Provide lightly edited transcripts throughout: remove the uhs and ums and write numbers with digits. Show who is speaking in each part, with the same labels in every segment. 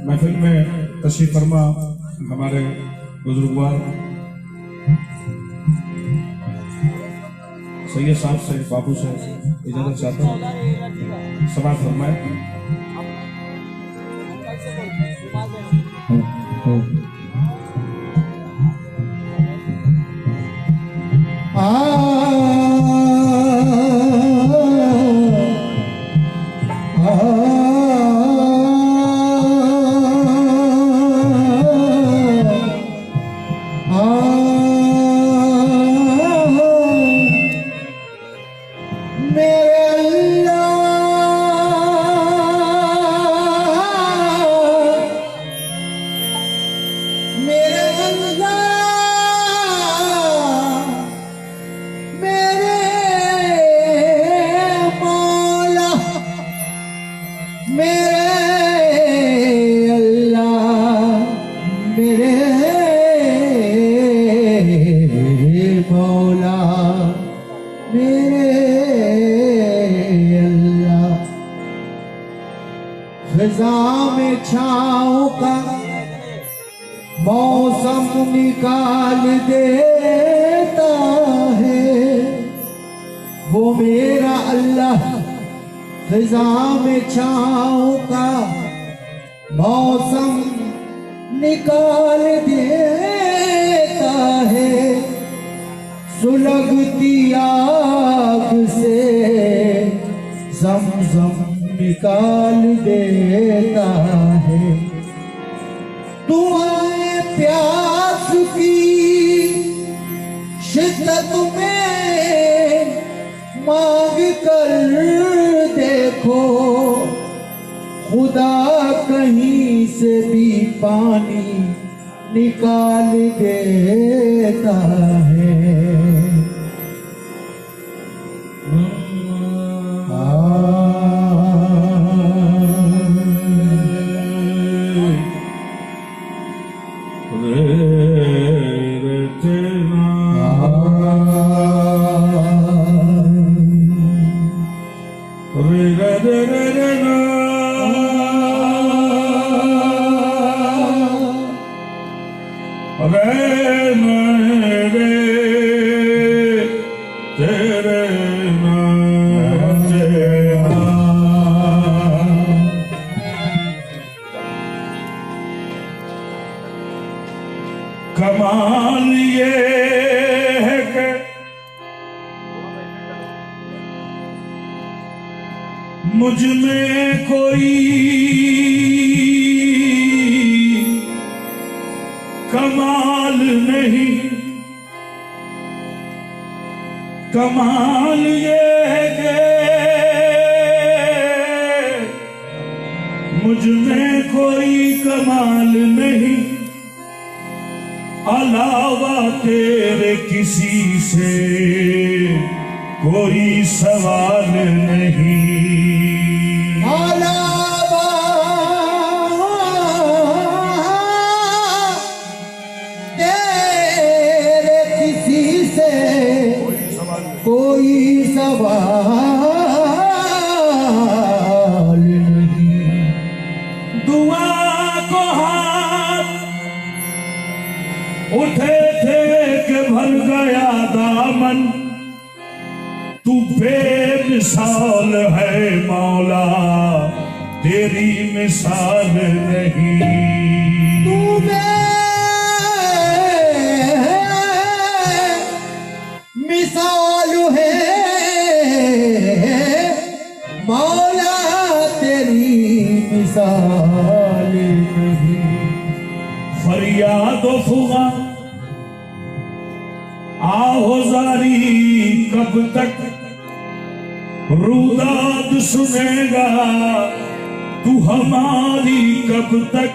Speaker 1: महफिल में तशरीफ फरमा हमारे बुजुर्गवार सैयद साहब से बाबू से इजाजत चाहता हूँ, समाप्त फरमाए।
Speaker 2: मेरे मौला मेरे अल्लाह। ख़ज़ा में छाँव का मौसम निकाल देता है वो मेरा अल्लाह। ख़ज़ा में छाँव का मौसम निकाल देता है। सुलगती आग से ज़मज़म निकाल देता है। दुआएं प्यास की शिद्दत में मांग कर देखो खुदा कहीं से भी पानी निकाल देता है।
Speaker 1: कमाल ये है कि मुझ में कोई कमाल नहीं। कमाल ये है कि मुझ में कोई कमाल नहीं। अलावा तेरे किसी से कोई सवाल नहीं।
Speaker 2: अलावा तेरे किसी से कोई सवाल नहीं।
Speaker 1: दुआ को हाथ उठे थे कि भर गया दामन। तू बेमिसाल है मौला तेरी मिसाल नहीं।
Speaker 2: तू मिसाल है मौला तेरी मिसाल नहीं।
Speaker 1: फरियाद फुगा आहोजारी कब तक रुदाद सुनेगा तू हमारी कब तक।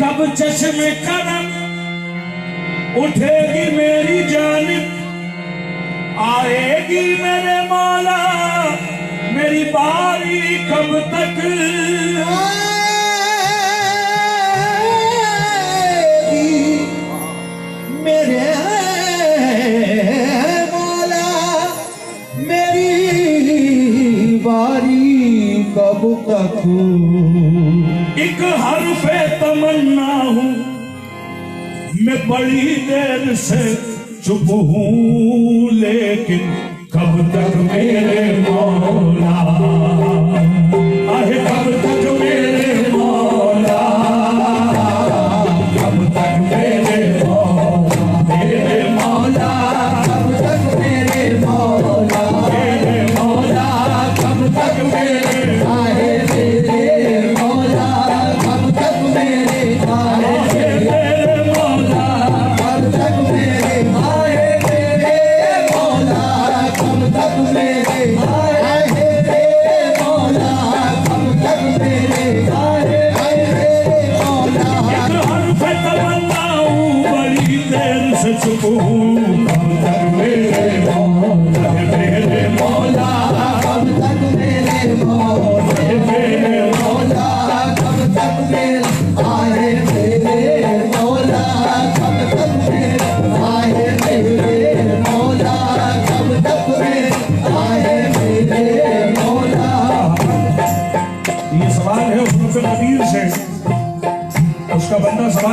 Speaker 1: कब चश्मे करम उठेगी मेरी जानिब आएगी मेरे मौला मेरी बारी कब तक।
Speaker 2: मेरे मौला मेरी बारी कब तक।
Speaker 1: एक हरफे तमन्ना हूँ मैं बड़ी देर से चुप हूँ लेकिन कब तक मेरे मौला आहे कब तक मेरे मौला कब तक मेरे मौला मेरे मौला
Speaker 2: कब तक मेरे मौला
Speaker 1: मेरे मौला कब तक मेरे
Speaker 2: आए मेरे मौला कब तक मेरे आए
Speaker 1: मेरे मौला
Speaker 2: कब तक मेरे आए मेरे मौला कब तक मेरे आए मेरे मौला कब तक मेरे आए मेरे मौला।
Speaker 1: एक हरफ तमन्ना हूँ बड़ी देर से चुप हूँ कब तक मेरे मौला मेरे मौला
Speaker 2: कब तक मेरे मौला मेरे मौला कब तक मेरे आए मेरे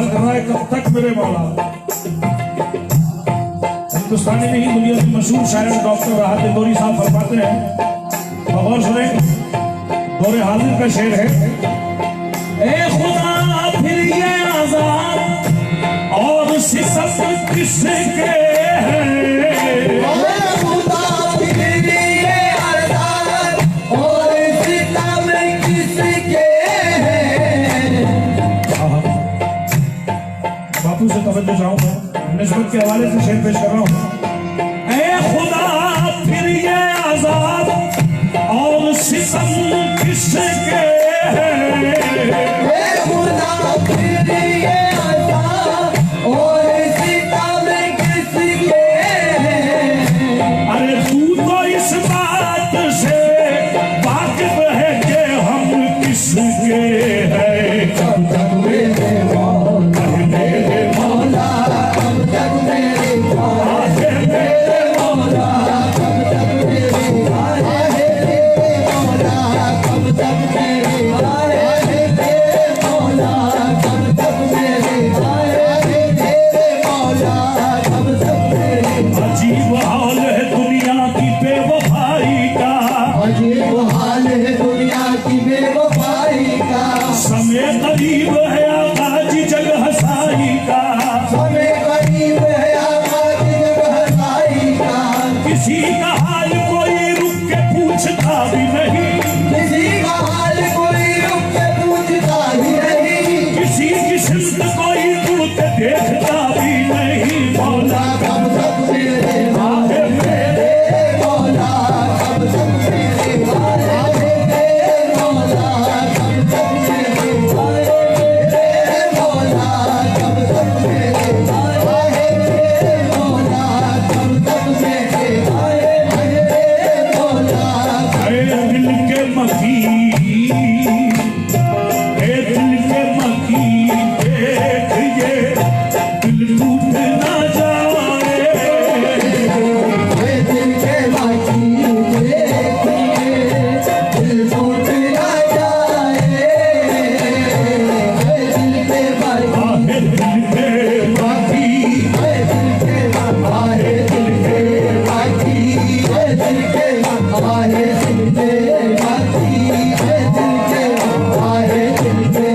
Speaker 1: सवाल कर रहा है कब तक मेरे मौला। हिंदुस्तानी नहीं दुनिया के मशहूर शायर डॉक्टर राहत इंदौरी साहब फरमाते हैं, गौर सुने, दौरे हाजिर का शेर है। ए खुदा फिर ये आजाद और सिसक किसके हैं,
Speaker 2: खुदा फिर ये आजाद और सितम किसके हैं।
Speaker 1: बापू से तवज्जो चाहूंगा, निस्बत के हवाले से शेर पेश कर रहा हूं। ए खुदा फिर ये आजाद और सितम किसके हैं,
Speaker 2: खुदा फिर ये आजाद और सितम किसके हैं।
Speaker 1: अरे तू तो इस बात से वाकिफ है कि हम किसके हैं।
Speaker 2: कब तक मेरे मौला,
Speaker 1: मेरे
Speaker 2: मौला कब तक मेरे मौला, मेरे मौला कब तक मेरे मौला, मेरे मौला कब तक मेरे मौला, मेरे मौला कब तक मेरे मौला, मेरे मौला कब तक मेरे।
Speaker 1: अजीब हाल है दुनिया की बेवफाई का,
Speaker 2: अजीब हाल है दुनिया की बेवफाई का,
Speaker 1: समय करीब है आकाश जग हसाई का,
Speaker 2: समय करीब है आकाश जगह साई का।
Speaker 1: किसी का हाल कोई रुक के पूछता भी नहीं,
Speaker 2: किसी का हाल कोई रुक के पूछता ही नहीं।
Speaker 1: किसी की सिमत कोई मुड़ के देखता भी नहीं। मौला
Speaker 2: कब तक मेरे
Speaker 1: आहे मेरे,
Speaker 2: मौला कब तक मेरे मौला, मेरे मौला कब तक मेरे मौला, मेरे मौला कब तक मेरे मौला, मेरे मौला कब तक मेरे मौला, मेरे मौला।
Speaker 1: ऐ दिल के मकी, ऐ दिल के मकी, देख ये दिल टूट ना जाए।
Speaker 2: दिल के बाकी देखिए दिल टूट ना जाए। दिल के बाकी,
Speaker 1: आहे दिल के मकी,
Speaker 2: दिल के आहे दिल के बाकी, दिल के आहे दिल के बाकी, दिल के आहे दिल के।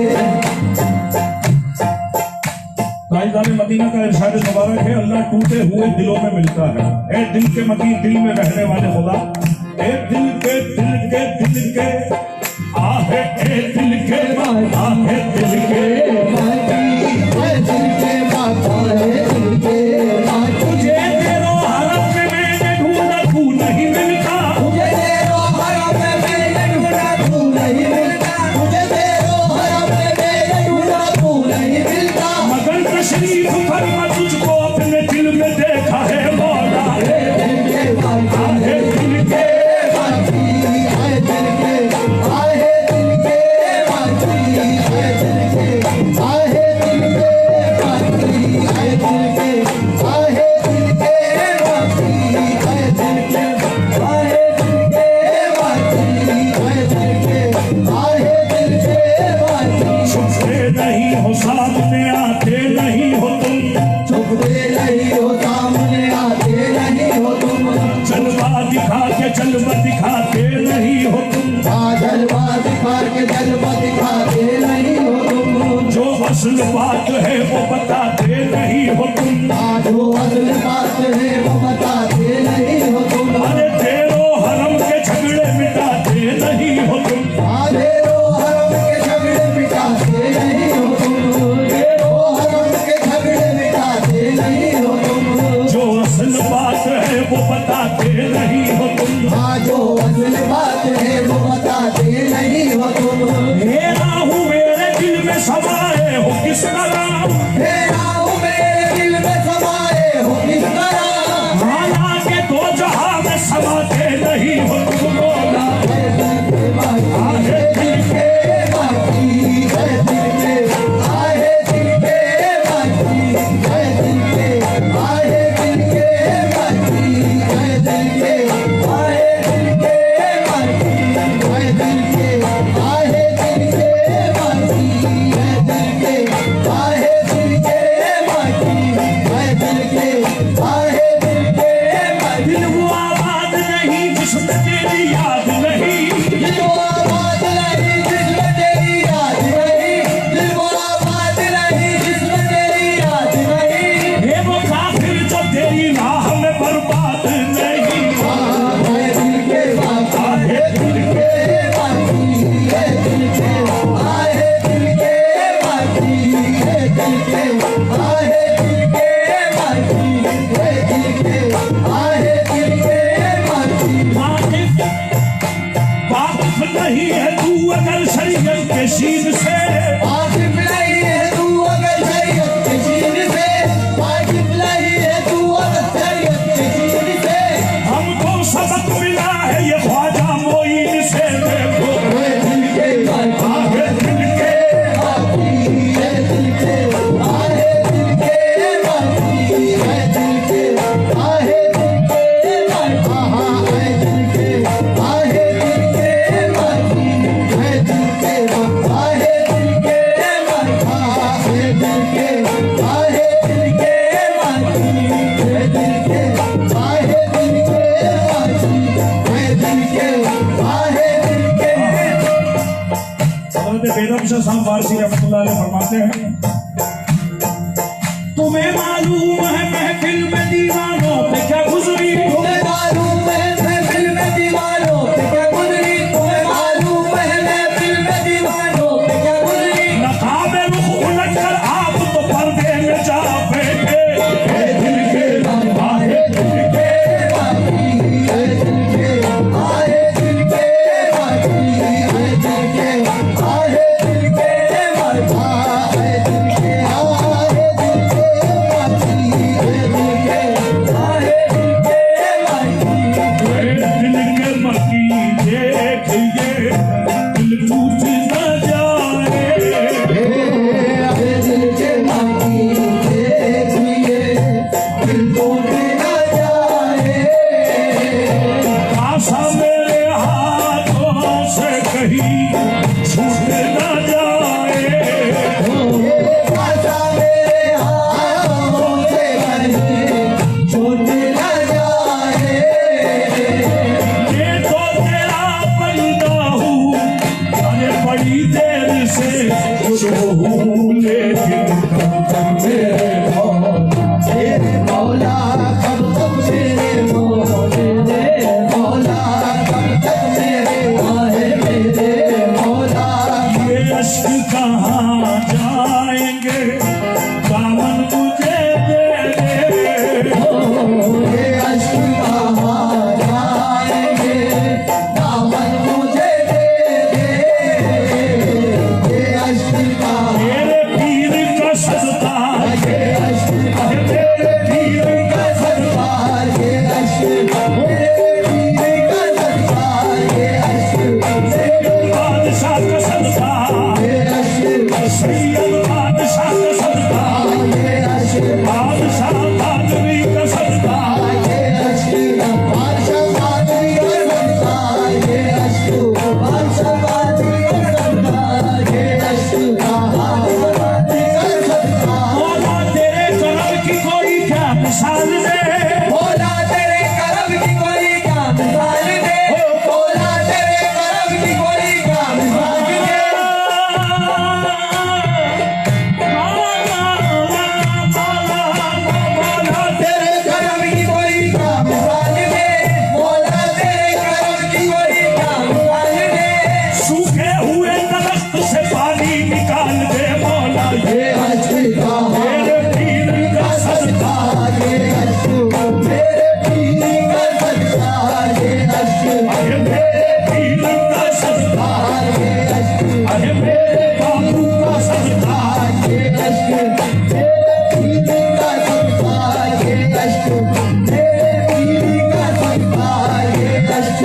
Speaker 1: ताजदार मदीना का इरशाद मुबारक है, अल्लाह टूटे हुए दिलों में मिलता है। ए दिल के मकी, दिल में रहने वाले खुदा, ए दिल के आहे, ए दिल के आहे दिल के। तुझे तेरो हरम में मैंने ढूंढा तू नहीं मिलता, मगर तशरीफ फरमा तुझको अपने दिल में देखा है मौला। आहे दिल के छुपते नहीं हो सामने आते नहीं हो तुम,
Speaker 2: सामने आते नहीं हो तुम,
Speaker 1: जलवा दिखा के जलवा दिखाते नहीं हो तुम,
Speaker 2: जलवा दिखा के जलवा दिखाते नहीं हो तुम,
Speaker 1: जो असल बात है वो बताते नहीं हो तुम।
Speaker 2: जो असल बात है वो बताते नहीं हो तुम,
Speaker 1: अरे तेरो हरम के झगड़े मिटाते नहीं हो तुम,
Speaker 2: तेरो हरम के झगड़े मिटाते नहीं हो तुम, तेरो हरम के झगड़े मिटाते नहीं हो तुम,
Speaker 1: जो असल बात है वो बताते नहीं हो तुम।
Speaker 2: जो असल बात है वो बताते नहीं हो तुम,
Speaker 1: मेरा हूँ मेरे दिल में समाए हो किसका नाम,
Speaker 2: मेरा हूँ मेरे दिल में समा
Speaker 1: तुम्हें मालूम है महफिल में दीवानों पे क्या गुजरी,
Speaker 2: तुम्हें मालूम है महफिल में दीवानों पे क्या गुजरी, तुम्हें मालूम है महफिल में दीवानों पे क्या गुजरी।
Speaker 1: नकाबे रुख उलट कर आप तो पर्दे में जा बैठे,
Speaker 2: ए दिल के आए दिल के बाकी, ए दिल के आए दिल के बाकी, ए दिल के आए दिल के बाकी, ए दिल के आए दिल के बाकी, ए दिल के आए दिल के बाकी।
Speaker 1: दिल के मकी देखिए दिल टूट न जाए,
Speaker 2: दिल के बाकी देखिए दिल टूट न जाए।
Speaker 1: आशा मेरे हाथों से कहीं छूट न जाए,
Speaker 2: आशा मेरे हाथों से कहीं छूट न जाए।
Speaker 1: ये तो तेरा बंदा हूँ, अरे बड़ी देर से खुश हूँ, लेकिन कब तक मेरे
Speaker 2: तेरे मौला कब तक मेरे मौला कब तक मेरे आए मेरे मौला।
Speaker 1: ये अश्क कहाँ जाएंगे, दामन मुझे दे दे,
Speaker 2: ये अश्क कहाँ जाएंगे, दामन मुझे दे दे। ये अश्क कहाँ,
Speaker 1: मेरे पीर का सदका,
Speaker 2: ये अश्क
Speaker 1: मेरे पीर
Speaker 2: का सदका, ये अश्क मेरे पीर का सदका, ये अश्क
Speaker 1: बादशाह का सदका,
Speaker 2: ये अश्क
Speaker 1: सैयद बादशाह का सदका,
Speaker 2: ये अश्क
Speaker 1: बादशाह बादवी का सदका,
Speaker 2: ये अश्क बादशाह बादरी का सदका, ये अश्क बादशाह बादरी का सदका, ये अश्क बादशाह बादरी का सदका।
Speaker 1: मौला तेरे करम की कोई क्या मिसाल दे,
Speaker 2: मौला तेरे करम की कोई क्या मिसाल दे, मौला तेरे करम की कोई क्या मिसाल दे। तेरे करम की कोई क्या मिसाल दे, मौला तेरे करम की कोई क्या मिसाल दे।
Speaker 1: सूखे हुए दरख्त से पानी निकाल दे मौला,
Speaker 2: ये अश्क का
Speaker 1: मेरे पीर का सदका,
Speaker 2: ये अश्क मेरे पीर का सदका, ये अश्क
Speaker 1: अरे मेरे पीर का सदका,
Speaker 2: ये अश्क
Speaker 1: अरे मेरे बाबू का सदका,
Speaker 2: ये अश्क मेरे पीर का सदका, ये अश्क मेरे पीर का सदका, ये अश्क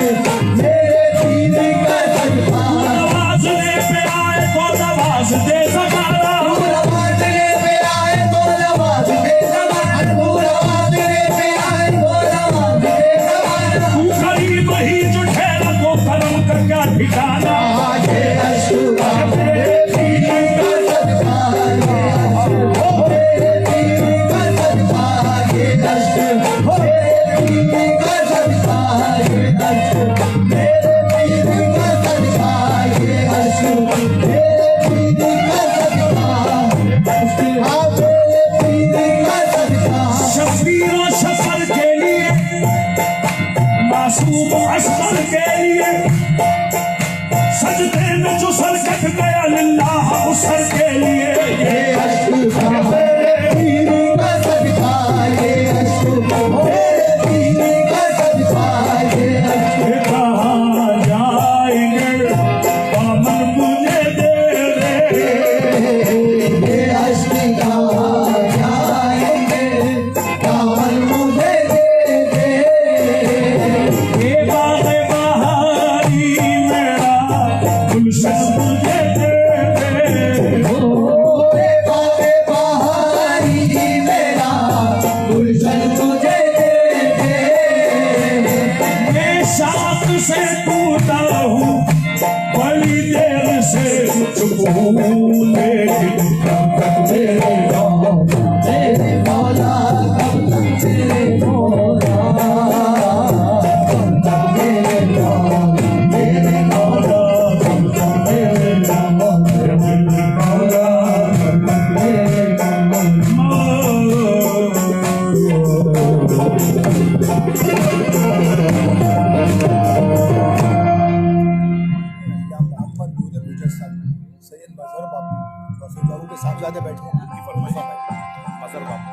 Speaker 2: मेरे पीर का सदका।
Speaker 1: नवाजने पे आए तो नवाज दे ज़माना,
Speaker 2: नवाज़ने पे आए तो नवाज़ दे ज़माना, नवाज़ने पे आए तो नवाज़ दे ज़माना।
Speaker 1: तू गरीब ही जो ठहरा तो करम का क्या ठिकाना,
Speaker 2: ये अश्क
Speaker 1: मेरे पीर
Speaker 2: का सदका, ये अश्क मेरे पीर का सदका, ये अश्क मेरे पीर का सदका, ये अश्क मेरे पीर का सदका, ये अश्क मेरे पीर का सदका, अश्क मेरे पीर का सदका।
Speaker 1: शफीर और सफर के लिए, मासूम असगर के लिए, सजदे में जो सर कट गया लिल्लाह उस सर के लिए,
Speaker 2: ये अश्क मेरे पीर का सदका, ये अश्क मेरे पीर का सदका, ये अश्क
Speaker 1: ये कहाँ जाएंगे, दामन मुझे दे दे,
Speaker 2: ये अश्क कहाँ जाएंगे, दामन मुझे दे दे।
Speaker 1: ये बाग़ बहारी मेरा गुलशन मुझे दे दे,
Speaker 2: ओ रे बाबे बहार
Speaker 3: मोहम्मद नूर मुजस्सम सैयद मजहर बाबू वफी बाबू के साहबजादे बैठे हैं, उनकी फरमाइश है मजहर बाबू।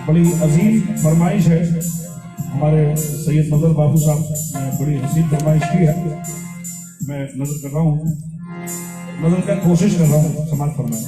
Speaker 1: बड़ी अजीम फरमाइश है हमारे सैयद मजहर बाबू साहब ने, बड़ी हसीन फरमाइश की है। मैं नजर कर रहा हूँ, नजर का कोशिश कर रहा हूँ समाज फरमाए।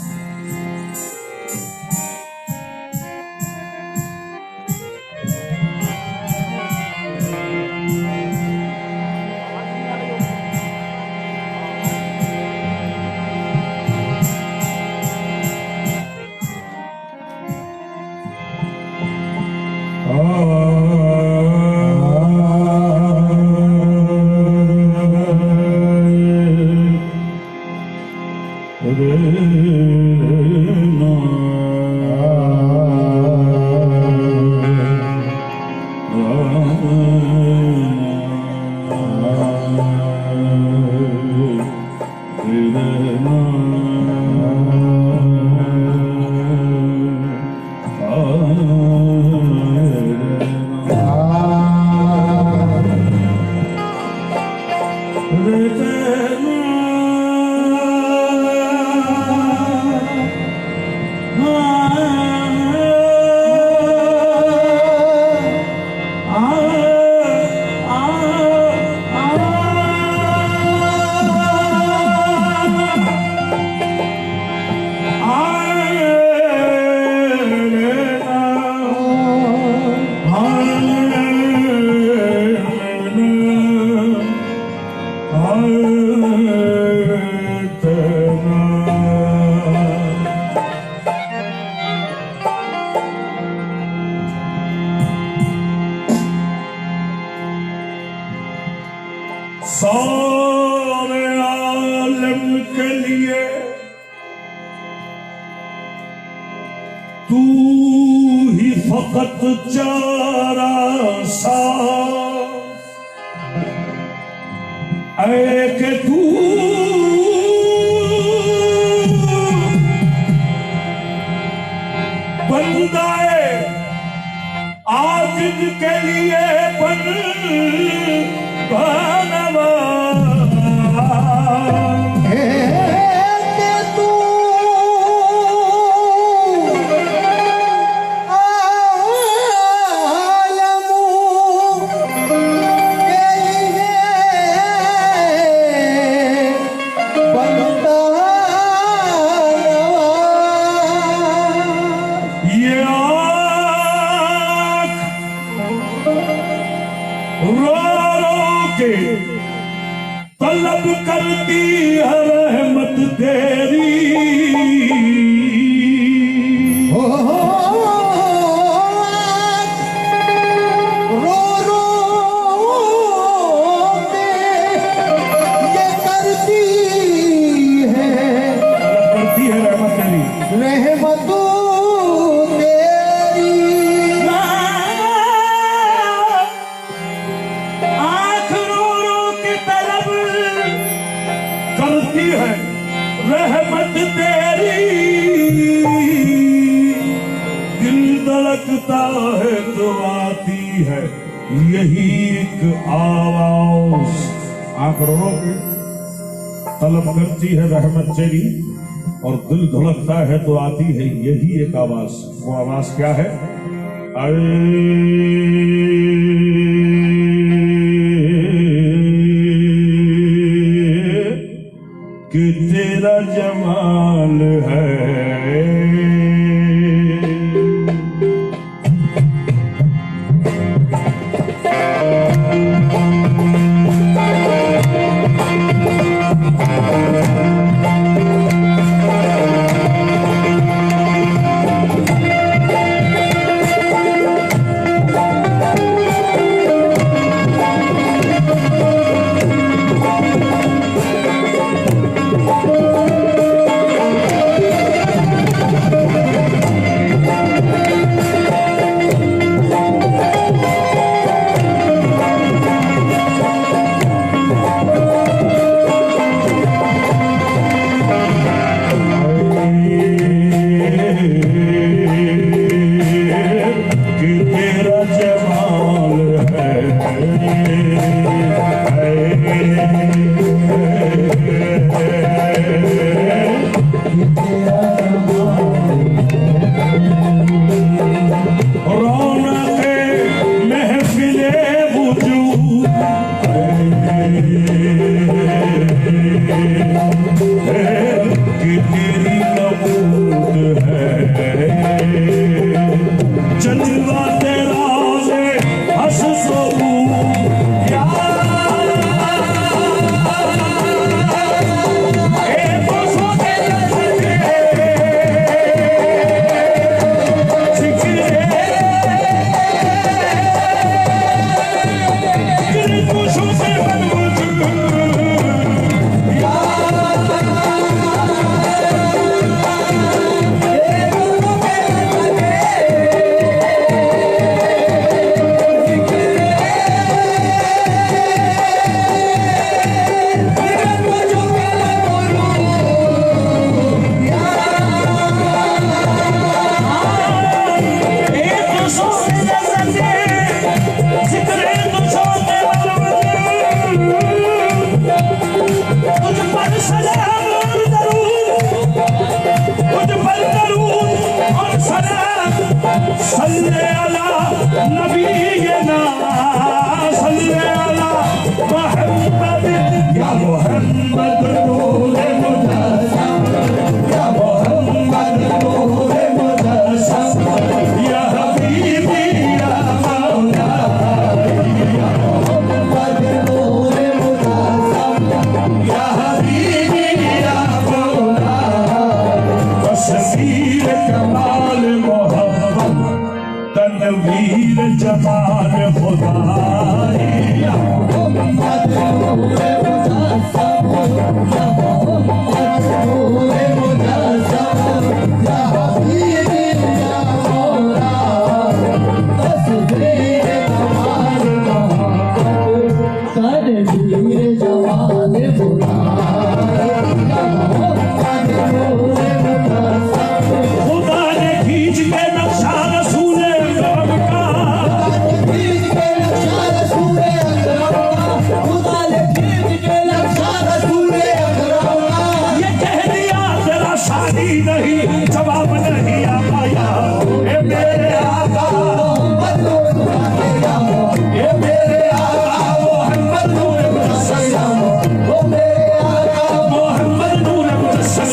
Speaker 1: सारे आलम के लिए तू ही फकत चारा सा ऐ के तू बंदाए आजिज के लिए बन बनवा तलब करती है रहमत तेरी
Speaker 2: रो रो के ये करती है
Speaker 1: रहमत तेरी
Speaker 2: रहमत
Speaker 1: करती है रहमत तेरी। दिल धड़कता है तो आती है यही एक आवाज। आंख रो के तलब करती है रहमत तेरी और दिल धड़कता है तो आती है यही एक आवाज। वो आवाज क्या है? कि तेरा जमाल है जमाल रौनक महफिले वजूद कि तेरी नबूद है जलवा तेरा से हंस सल्ले अला नबीना सल्ले अला मुहम्मद या मुहम्मद नूरे मुजस्सम या मुहम्मद नूरे मुजस्सम या हबीबी या मौला या मुहम्मद नूरे मुजस्सम या हबीबी या मौला तस्वीर कमाल तनवीर जमाल खुदाई या मोहम्मद नूरे मुजस्सम या मोहम्मद नूरे मुजस्सम या हबीबी या मौला तस्वीर कमाल मोहब्बत तनवीर जमाल खुदाई या मोहम्मद नूरे मुजस्सम खुदा ने खींच के नक्शा नहीं जवाब नहीं आ पाया ए मेरे आका ए मेरे आका मोहम्मद नूरे मुजस्सम ओ मेरे आका मोहम्मद नूरे मुजस्सम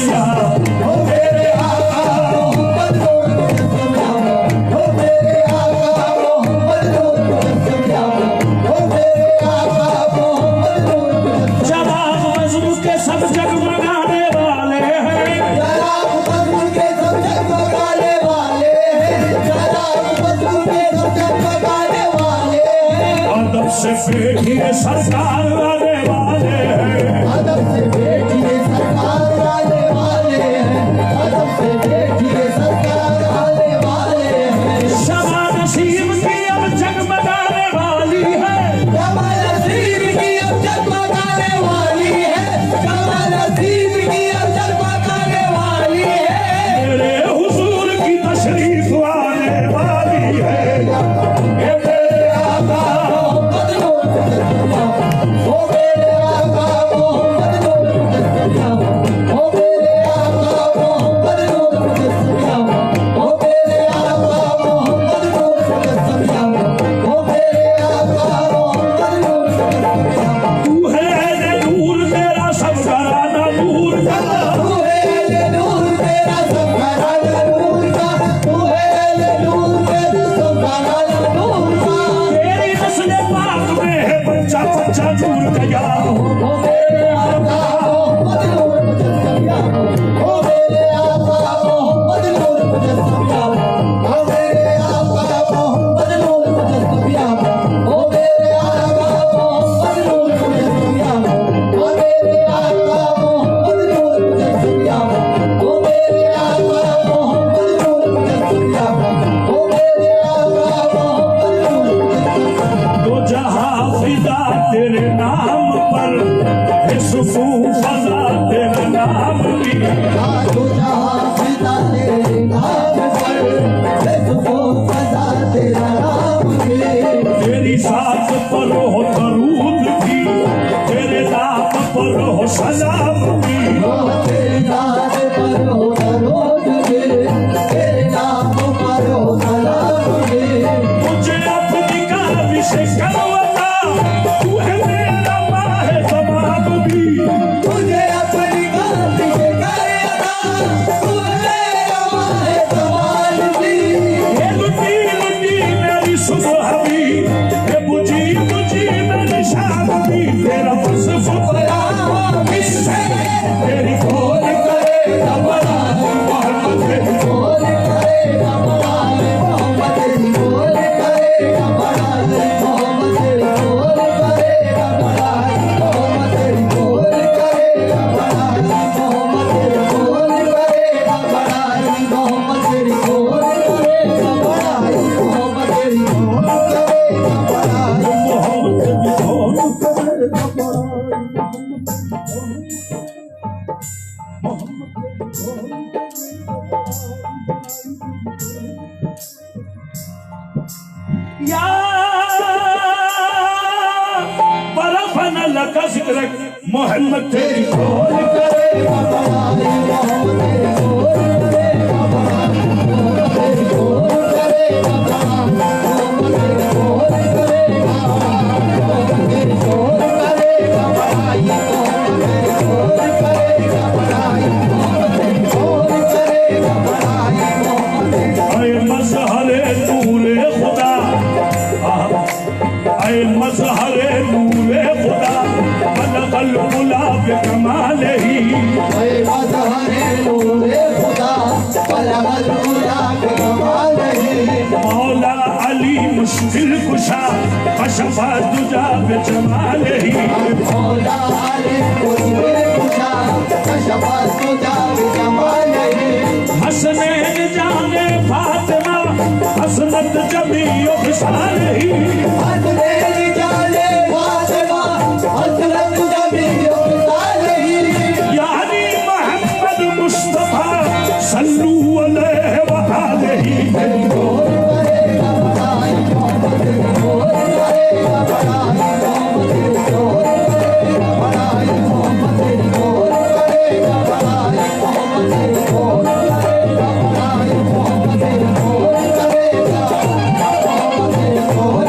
Speaker 1: ओ मेरे आका मोहम्मद नूरे मुजस्सम ओ मेरे आका मोहम्मद नूरे मुजस्सम ओ मेरे आका मोहम्मद नूरे मुजस्सम जवाब मजनू के सब जगमगाने वाले हैं से बैठिए सरकार वाले वाले हैं अदब से बैठिए सरकार वाले वाले हैं अदब से बैठिए सरकार वाले वाले हैं शमा नसीब की अब जगमगाने वाली है शमा नसीब की अब जगमगाने वाली है शमा नसीब की अब जगमगाने वाली है मेरे हुजूर की तशरीफ आने वाली है ये मेरे आका ओ मेरे आका मोहम्मद नूरे मुजस्सम ओ मेरे आका मोहम्मद नूरे मुजस्सम ओ मेरे आका मोहम्मद नूरे मुजस्सम ओ मेरे आका मोहम्मद नूरे मुजस्सम तू है नूर तेरा सब घराना नूर का तू है नूर तेरा सब घराना नूर का तू है नूर तेरा सब घराना नूर का तेरी नस्ल पाक में है बच्चा बच्चा नूर गया ओ मेरे आका मोहम्मद नूरे मुजस्सम ओ मेरे आका मोहम्मद नूरे मुजस्सम ओ मेरे आका मोहम्मद नूरे मुजस्सम ओ मेरे आका मोहम्मद नूरे मुजस्सम ओ मेरे आका मोहम्मद नूरे मुजस्सम ओ मेरे आका मोहम्मद नूरे मुजस्सम ओ मेरे आका मोहम्मद नूरे मुजस्सम दो जहां फिदा तेरे नाम तेरी साथ पर हो दरूद भी, तेरे नाम पर हो सलाम भी।
Speaker 2: तेरे नाम पर हो दरूद भी, तेरे नाम पर हो सलाम भी।
Speaker 1: मुझे अपनी काबिल से करवता, तू है मेरा माहे जवाब भी।
Speaker 2: तुझे अपनी काबिल से करवता, तू है मेरा माहे जवाब भी।
Speaker 1: ये लुटी लुटी मेरी सुबह भी, ये बुझी बुझी मेरी शाम भी। तेरा वस्फ बड़ा किससे, तेरी खोज करेगा बड़ा मोहम्मद। तेरी
Speaker 2: बोल करेगा बड़ा मोहम्मद, तेरी बोल करेगा बड़ा मोहम्मद, तेरी बोल करेगा बड़ा मोहम्मद, तेरी बोल करेगा बड़ा मोहम्मद, तेरी बोल करेगा बड़ा मोहम्मद, तेरी बोल करेगा बड़ा मोहम्मद, तेरी बोल करेगा बड़ा।
Speaker 1: मोहम्मद तेरी खोज करेगा बड़ा। या बरफन लका जिक्रक मोहम्मद तेरी खोज
Speaker 2: करेगा बड़ा मोहम्मद, तेरी बोल करेगा बड़ा मोहम्मद, तेरी बोल करेगा बड़ा मोहम्मद, तेरी बोल करेगा बड़ा मोहम्मद, तेरी बोल करेगा बड़ा मोहम्मद, तेरी बोल करेगा बड़ा मोहम्मद, तेरी बोल करेगा बड़ा मोहम्मद।
Speaker 1: ऐ मजहरे नूरे खुदा, ऐ मजहरे नूरे खुदा, बलगल गुलाब कमाल ही।
Speaker 2: ऐ मज़हरे नूरे खुदा, बलगल गुलाब कमाल ही।
Speaker 1: मौला अली मुश्किल कुशा, कशफा दुजा बेजमाल ही।
Speaker 2: मौला अली मुश्किल कुशा, कशफा दुजा बेजमाल ही।
Speaker 1: हसनैन जाने फातिमा, हसनत जमी खुशाल ही।
Speaker 2: हसनैन जाने फातिमा, हसनत जमी खुशाल ही।
Speaker 1: यानी मोहम्मद मुस्तफा सल्लू अलैहि व आलिही।
Speaker 2: तेरी बोल करेगा बड़ा मोहम्मद, तेरी बोल करेगा बड़ा मोहम्मद, तेरी बोल करेगा बड़ा मोहम्मद, तेरी बोल करेगा बड़ा मोहम्मद, तेरी बोल करेगा बड़ा मोहम्मद, तेरी बोल करेगा मोहम्मद, तेरी बोल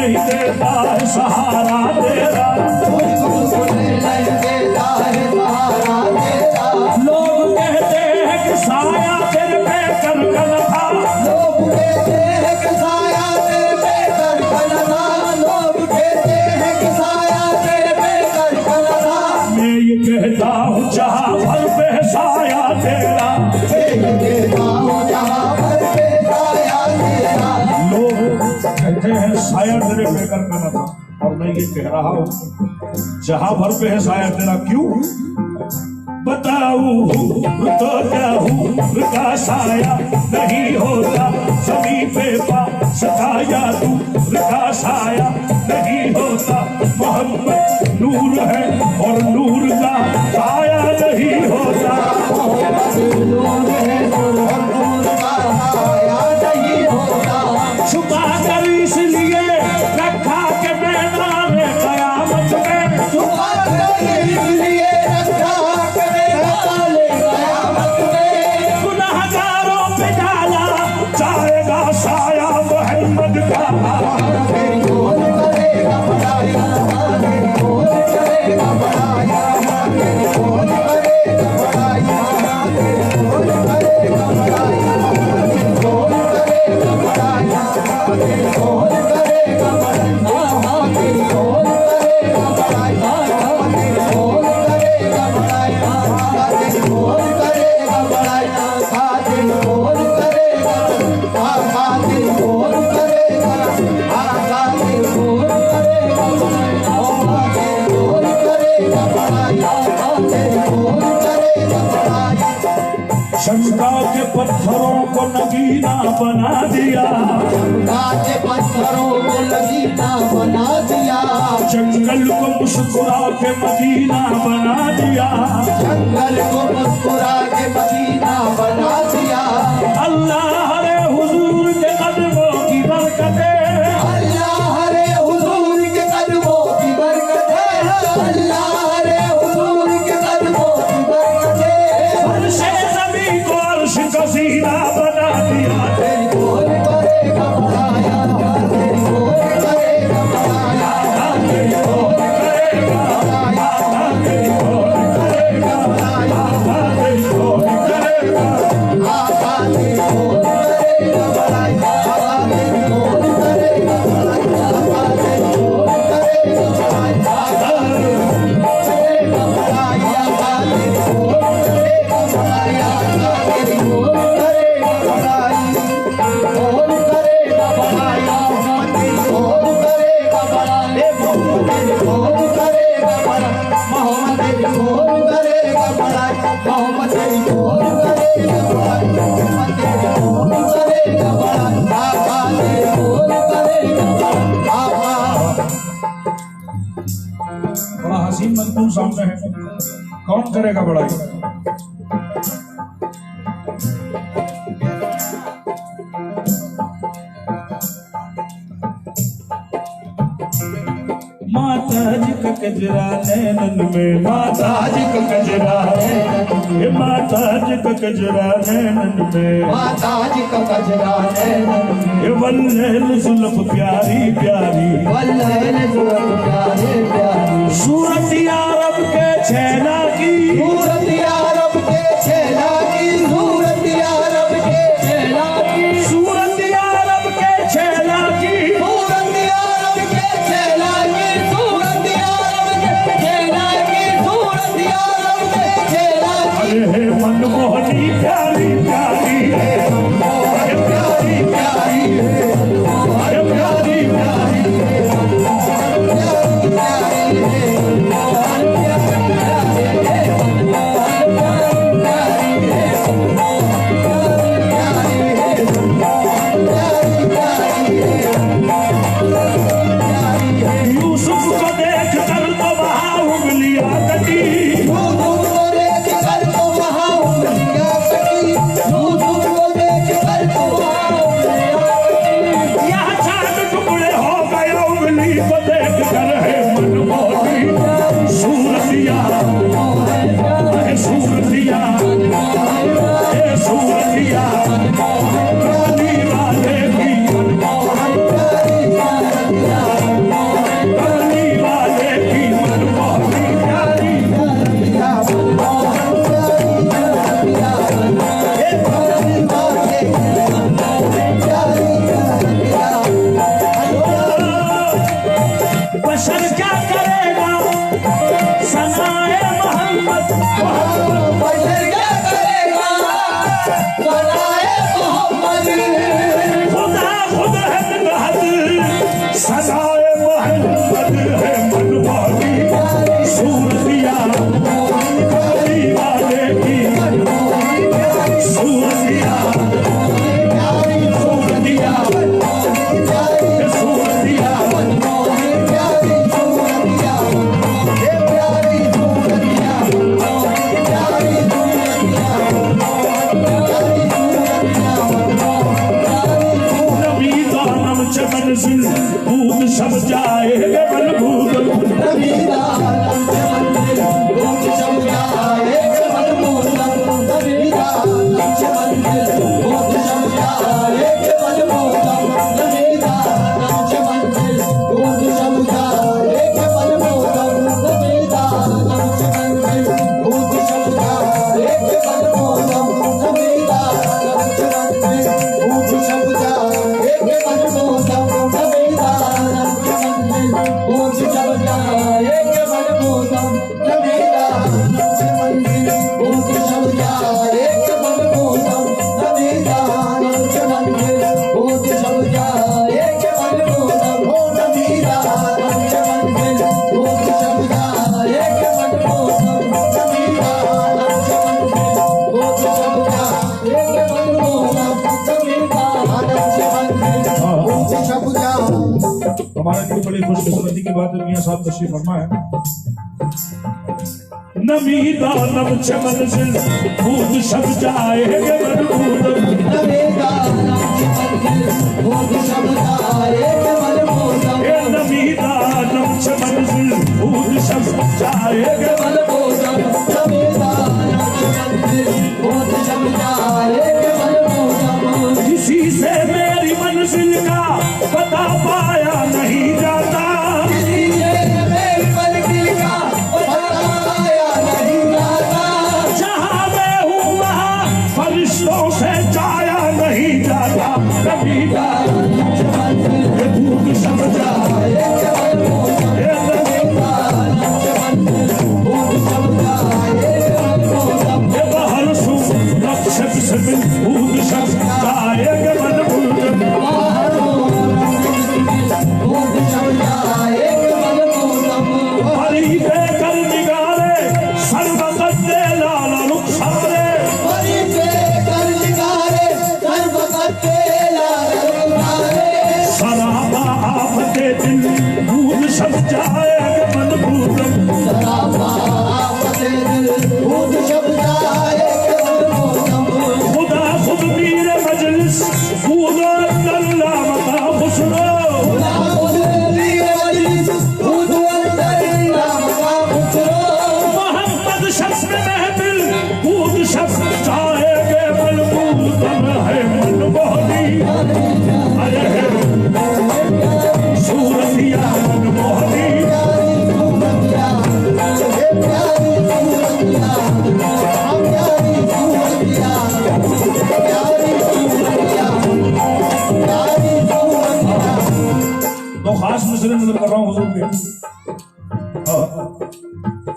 Speaker 1: नहीं देता है सहारा तेरा।
Speaker 2: मुझको नहीं देता है सहारा तेरा।
Speaker 1: लोग कहते हैं कि साया तेरे पे करकन था।
Speaker 2: लोग कहते हैं कि साया तेरे पे करकन था। लोग कहते हैं कि साया तेरे पे करकन था।
Speaker 1: मैं ये कहता हूँ जहाँ भर पे है साया तेरा।
Speaker 2: मैं कहता हूँ जहाँ भर पे साया तेरा।
Speaker 1: लोग कहते हैं साया तेरे पे करकन था, और मैं ये कह रहा हूँ जहाँ भर पे है साया तेरा। क्यों बताऊं तो क्या हूँ का साया नहीं होता जमीन पे पा सताया तू का साया नहीं होता। मोहम्मद नूर है और नूर का साया नहीं होता।
Speaker 2: नूर है और नूर का साया नहीं होता।
Speaker 1: छुपा कर इसलिए रखा के मैदान कयामत में।
Speaker 2: छुपा कर इसलिए रखा के मैदान कयामत में।
Speaker 1: गुनहगारों पे डाला जाएगा साया मोहम्मद का।
Speaker 2: तेरी कौन करेगा बढ़ाया। तेरी कौन करेगा बढ़ाया। तेरी कौन करेगा बढ़ाया। तेरी कौन करेगा बढ़ाया। तेरी कौन करेगा बढ़ाया। तेरी कौन करेगा बढ़ाया। तेरी कौन करेगा बढ़ाया। तेरी कौन करेगा बढ़ाया। तेरी कौन करेगा बढ़ाया। तेरी कौन करेगा। तेरी कौन करेगा। तेरी कौन करेगा बढ़ाया। तेरी कौन करेगा बढ़ाया।
Speaker 1: शंका के पत्थरों को नगीना बना दिया।
Speaker 2: काटे पत्थरों को लगीना बना दिया।
Speaker 1: जंगल को मुस्कुरा के मदीना बना दिया।
Speaker 2: जंगल को मुस्कुरा के मदीना बना दिया।
Speaker 1: अल्लाह रे हुजूर के कदमों की बरकतें।
Speaker 2: अल्लाह रे हुजूर के कदमों की बरकतें। अल्लाह रे हुजूर के कदमों की बरकतें।
Speaker 1: फर्शे ज़मीं को अर्श का सीना बना दिया।
Speaker 2: तेरी कौन करेगा बढ़ाया। तेरी कौन करेगा बढ़ाया। तेरी कौन करेगा बढ़ाया। तेरी कौन करेगा बढ़ाया।
Speaker 1: तेरी कौन करेगा।
Speaker 2: आका तेरी कौन करेगा बढ़ाया। तेरी कौन करेगा बढ़ाया। तेरी कौन करेगा बढ़ाया। करेगा बढ़ाया। तेरी कौन करेगा बढ़ाया। तेरी कौन करेगा बढ़ाई। कौन करेगा बढ़ाया। तेरी कौन करेगा बढ़ाई। तेरी कौन करेगा बढ़ाई। मोहम्मद तेरी कौन करेगा बढ़ाई। मोहम्मद तेरी कौन करेगा बढ़ाई। मोहम्मद तेरी कौन करेगा बढ़ाई। आका तेरी कौन करेगा बढ़ाई। आका
Speaker 1: बड़ा हसीन मंजूर सामने है, कौन करेगा बड़ाई। माताजी का कजरा नैनन में। माताजी का कजरा
Speaker 2: है।
Speaker 1: माताजी का कजरा नैनन में।
Speaker 2: माता जी का कजरा है।
Speaker 1: ये वल्लैल जुल्फ प्यारी प्यारी।
Speaker 2: वल्लैल जुल्फ प्यारे प्यारी।
Speaker 1: सूरत यारब के छैला की।
Speaker 2: सूरत यारब के छैला की। सूरत यारब के छैला की।
Speaker 1: सूरत यारब के छैला की।
Speaker 2: सूरत यारब के छैला की। सूरत यारब के छैला की। सूरत यारब के छैला की।
Speaker 1: अरे मनमोहनी प्यारी प्यारी है। अरे प्यारी प्यारी है। अरे प्यारी प्यारी है।
Speaker 2: प्यारी है।
Speaker 1: यूसुफ को देख कर तो वहाँ उंगलियां कटी।
Speaker 2: यूसुफ को देख कर तो वहाँ उंगलियां कटी। यूसुफ को देख कर तो वहाँ उंगलियां कटी।
Speaker 1: यहाँ चांद टुकड़े हो गए उंगली को देख कर है मनमोहनी सूरतिया। सूरतिया सूरतिया रानी वाले की। मोहम्मद है मनवाली सूरतिया दीवाने की सूरतिया सूरतिया सूरतिया नबी दानम चमन सिल भूत सब जाएंगे बलभूत
Speaker 2: नबी दानम चमन भूत सब जाएंगे बलभूत नबी दानम चमन भूत सब जाएंगे बलभूत नबी दानम चमन भूत सब जाएंगे बलभूत नबी दानम चमन भूत सब जाएंगे बलभूत नबी दानम चमन भूत सब जाएंगे बलभूत नबी दानम चमन भूत सब जाएंगे बलभूत नबी दानम चमन भूत सब जाएंगे बलभूत नबी दानम चमन भूत सब जाएंगे बलभूत नबी दानम चमन भूत सब जाएंगे बलभूत नबी दानम चमन भूत सब जाएंगे बलभूत नबी दानम चमन भूत सब जाएंगे।
Speaker 1: हमारे लिए बड़ी खुशकिस्मती की बात है मियां साहब तशरीफ फरमा है नबी दानम चमन सिल भूत सब जाएंगे बलभूत
Speaker 2: नबी दानम चमन भूत सब जाएंगे बलभूत
Speaker 1: ए नबी दानम चमन सिल भूत सब जाएंगे
Speaker 2: बलभूत नबी दानम चमन भूत सब जाएंगे बलभूत
Speaker 1: किसी से मेरी मंजिल का पता पाया नहीं जाता
Speaker 2: किसी ने मेरी मंजिल का पता पाया नहीं जाता
Speaker 1: जहाँ मैं हूँ वहाँ फरिश्तों से जाया नहीं जाता कभी
Speaker 2: दानम चमन
Speaker 1: भूत सब
Speaker 2: जाएंगे बलभूत
Speaker 1: ए नबी
Speaker 2: दानम चमन भूत सब जाएंगे बलभूत
Speaker 1: ये बाहर सू नक्शे से भूत सब जाएंगे बलभूत
Speaker 2: भूत सब जाएंगे बलभूत
Speaker 1: हरी बेकर निगारे सर्वगत दे लाला रुखसारे
Speaker 2: हरि पे कर्जगारे सर्वगते लाल रुखारे
Speaker 1: सराबा आफते दिल भूत सब जाएंगे बलभूत
Speaker 2: सराबा आपते दिल भूत सब जाएंगे बलभूत
Speaker 1: खुदा खुद पीर मजलिस पूरा अल्लाह मता खुसरो
Speaker 2: खुदा खुद वीर मजलिस भूत अंदर नाम का पुत्रो
Speaker 1: मोहम्मद शख्स में महफिल भूत शख्स जाएंगे बलभूत है मन मोहनी अरे है सूरतिया मन मोहनी तो खास मसले नजर कर रहा हूँ हुजूर के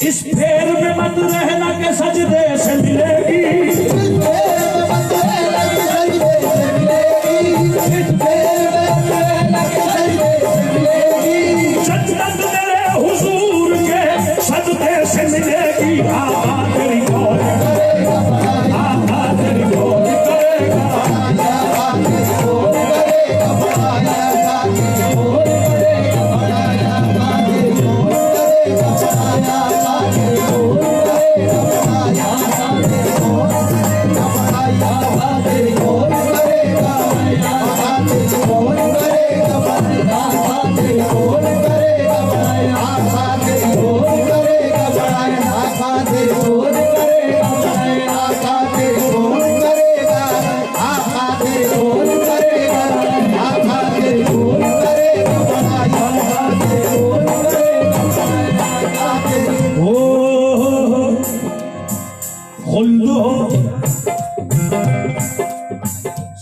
Speaker 1: इस फेर में मत रहना के सजदे से मिलेगी जन्नत मेरे हुजूर के सजदे से मिलेगी आका तेरी कौन आका तेरी कौन करेगा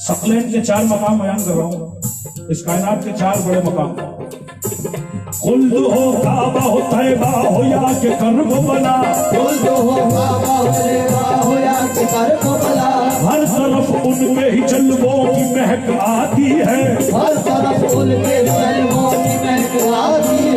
Speaker 1: सकलैन के 4 मकाम बयान कर रहा हूँ, इस कायनात के 4 बड़े मकाम। खुल्द हो काबा हो तैबा हो या के कर्ब बना,
Speaker 2: खुल्द हो काबा हो तैबा हो या के कर्ब बना,
Speaker 1: हर तरफ उनके ही जलवों की महक आती है,
Speaker 2: हर तरफ उनके जलवों की महक आती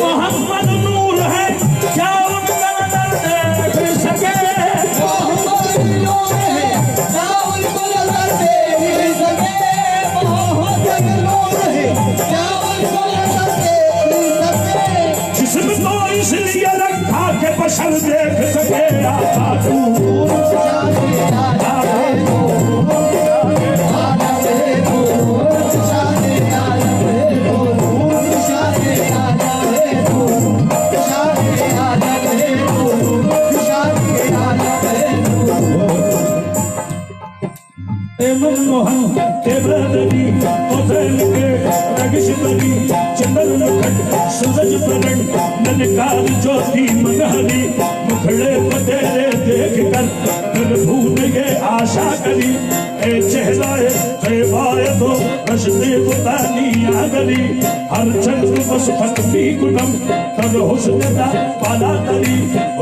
Speaker 1: मोहम्मद नूर है क्या उनका नजर देख सके।
Speaker 2: मोहम्मद नूर है क्या उनको नजर देख सके। मोहम्मद नूर है क्या उनको नजर देख सके।
Speaker 1: जिस्म तो इसलिए रखा के बशर देख सके। आका तू मनमोहन के बदली कोथल के रगिश बनी चंदन मुखट सूरज परन ननकार ज्योति मनहरी मुखड़े पतेरे देख कर भूल ये आशा करी। ए चेहराए तैबाए तो रश्ते बुतानिया गली हर चंद्र बस फतमी गुनम तब हुस्न दा पाला तरी।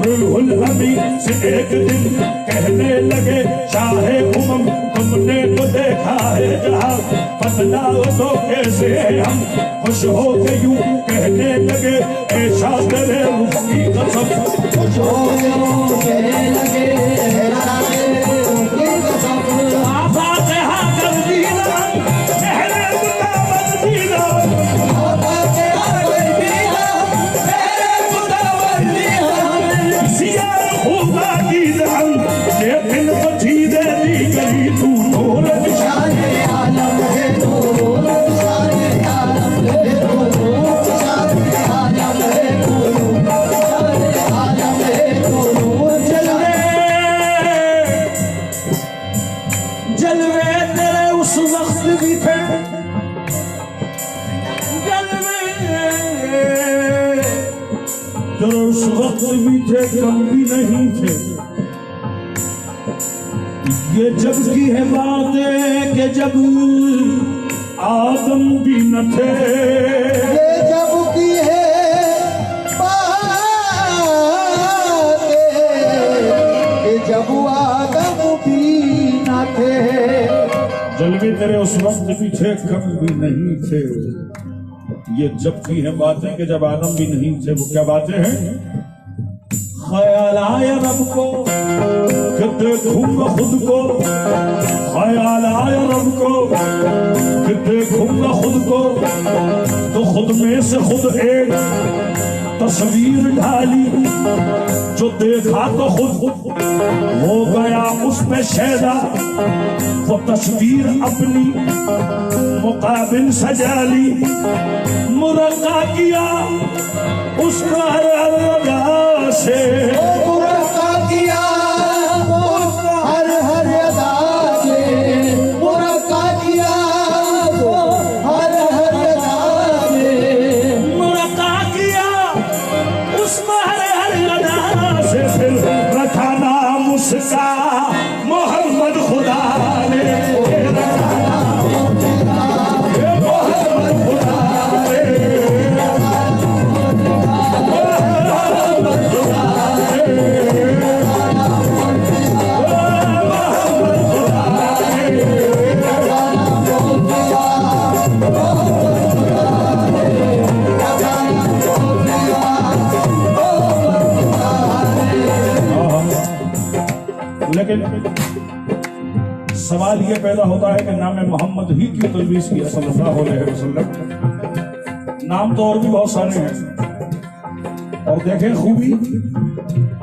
Speaker 1: रुहुल अमी से एक दिन कहने लगे शाहे उमम तुमने तो देखा है जहाँ बदलाव तो कैसे हम खुश हो के यूं कहने लगे ऐसा करे उसकी कसम।
Speaker 2: खुश हो कहने लगे ऐसा करे उसकी कसम।
Speaker 1: आफा कहा कर दीना पहले मुताबत दीना।
Speaker 2: आफा कहा कर दीना पहले मुताबत दीना।
Speaker 1: सियार होगा दीना लेकिन बचीदे दी गई तू नूर
Speaker 2: शाने आलम है नूर शाने आलम है नूर शाने आलम है नूर शाने आलम है नूर।
Speaker 1: जलवे तेरे उस वक्त भी थे जलवे तेरे उस वक्त भी थे कम भी नहीं थे। ये जब की है बातें कि जब आदम भी न थे।
Speaker 2: ये जब की है बातें कि जब आदम भी न थे।
Speaker 1: जलवे तेरे उस वक्त भी थे कम भी नहीं थे। ये जब की है बातें कि जब आदम भी नहीं थे। वो क्या बातें हैं? ख्याल आया रब को कि देखूंगा खुद को। ख्याल आया रब को कि देखूंगा खुद को तो खुद में से खुद एक तस्वीर ढाली। जो देखा तो खुद हो गया उस पे शैदा। वो तस्वीर अपनी मुकाबिल सजा ली। मुरक्का किया उसका हर से।
Speaker 2: मुरक्का किया हर हर अदा से। मुरक्का किया हर हर अदा से।
Speaker 1: मुरक्का किया उसमें हर अदा से। फिर रखा नाम उसका मोहम्मद खुदा ने। लेकिन सवाल ये पैदा होता है कि नाम मोहम्मद ही क्यों तजवीज़ किया सल्लल्लाहु अलैहि वसल्लम। नाम तो और भी बहुत सारे हैं और देखें खूबी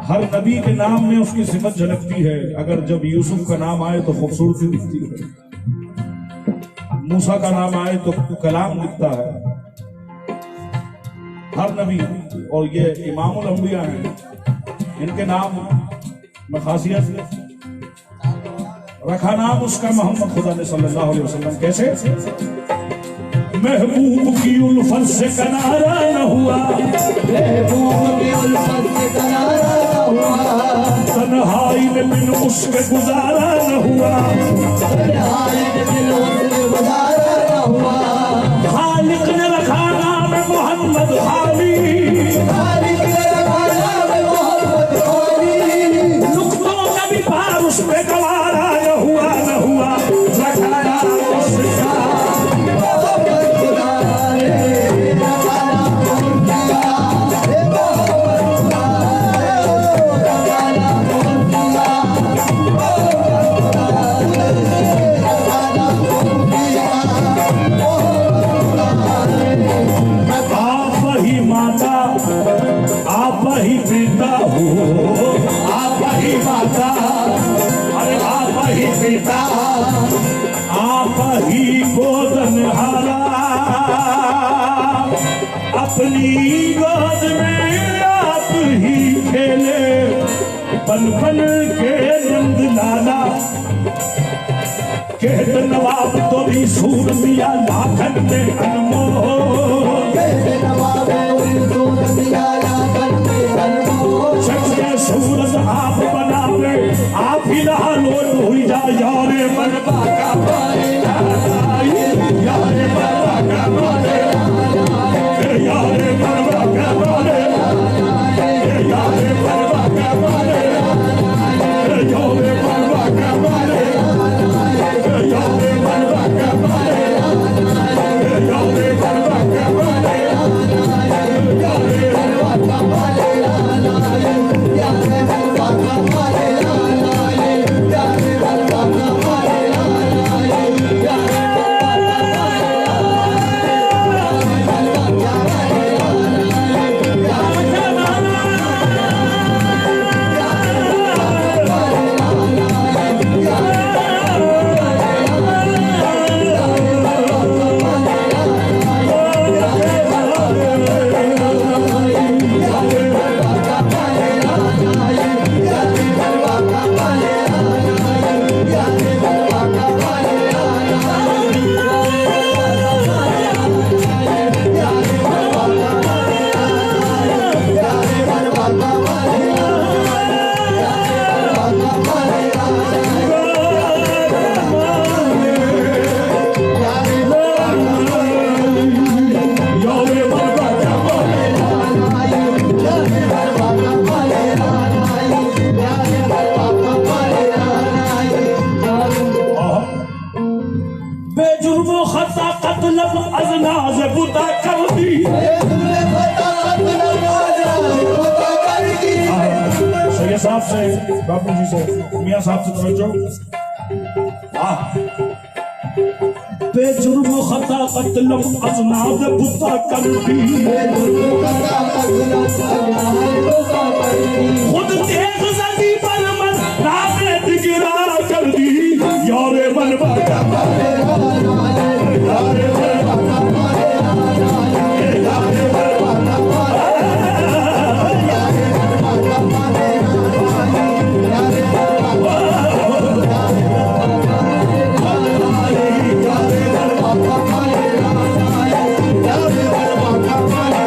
Speaker 1: हर नबी के नाम में उसकी सिफत झलकती है। अगर जब यूसुफ का नाम आए तो खूबसूरती दिखती है। मूसा का नाम आए तो कलाम दिखता है। हर नबी और ये इमामुल अंबिया हैं इनके नाम में खासियत रखा नाम उसका मोहम्मद खुदा ने सल्लल्लाहु अलैहि वसल्लम। कैसे? महबूब की उल्फत से किनारा न हुआ।
Speaker 2: महबूब की उल्फत से किनारा न हुआ।
Speaker 1: तन्हाई में बिन उसके गुजारा न हुआ।
Speaker 2: तन्हाई में बिन उसके गुजारा न हुआ।
Speaker 1: खालिक ने रखा नाम मोहम्मद खाली।
Speaker 2: खालिक ने रखा नाम मोहम्मद खाली।
Speaker 1: नुक्तों का भी पार उस पे गवारा न हुआ न हुआ। रखा नाम उसका
Speaker 2: मोहम्मद खुदा ने रखा नाम उसका।
Speaker 1: ही पिता हो, आप ही माता, अरे आप ही पिता, आप ही गोदनहारा, अपनी गोद में आप ही खेले पल पल के नंद लाला। कहते नवाब तो भी सूर दिया लाखन में अनमोल,
Speaker 2: कहते नवाब सूर दिया लाखन में अनमोल।
Speaker 1: सच्चे सूरज आप बनावे, आप ही लालो हुई जा यारे बनवा का मारे यारे बनवा का मारे यारे बनवा का मारे यारे बनवा का मारे यारे बनवा का मारे यारे बनवा का मारे यारे बनवा का मारे यारे बनवा का मारे बाबू जी से मियां साहब से तवज्जो। बेजुर्म खता कत्ल अजनाब बुता कर दी, खुद देख सदी पर मन रामे गिरा कर दी। यारे बनवा का मारे यारे बनवा का मारे यारे बनवा का मारे यारे बनवा का मारे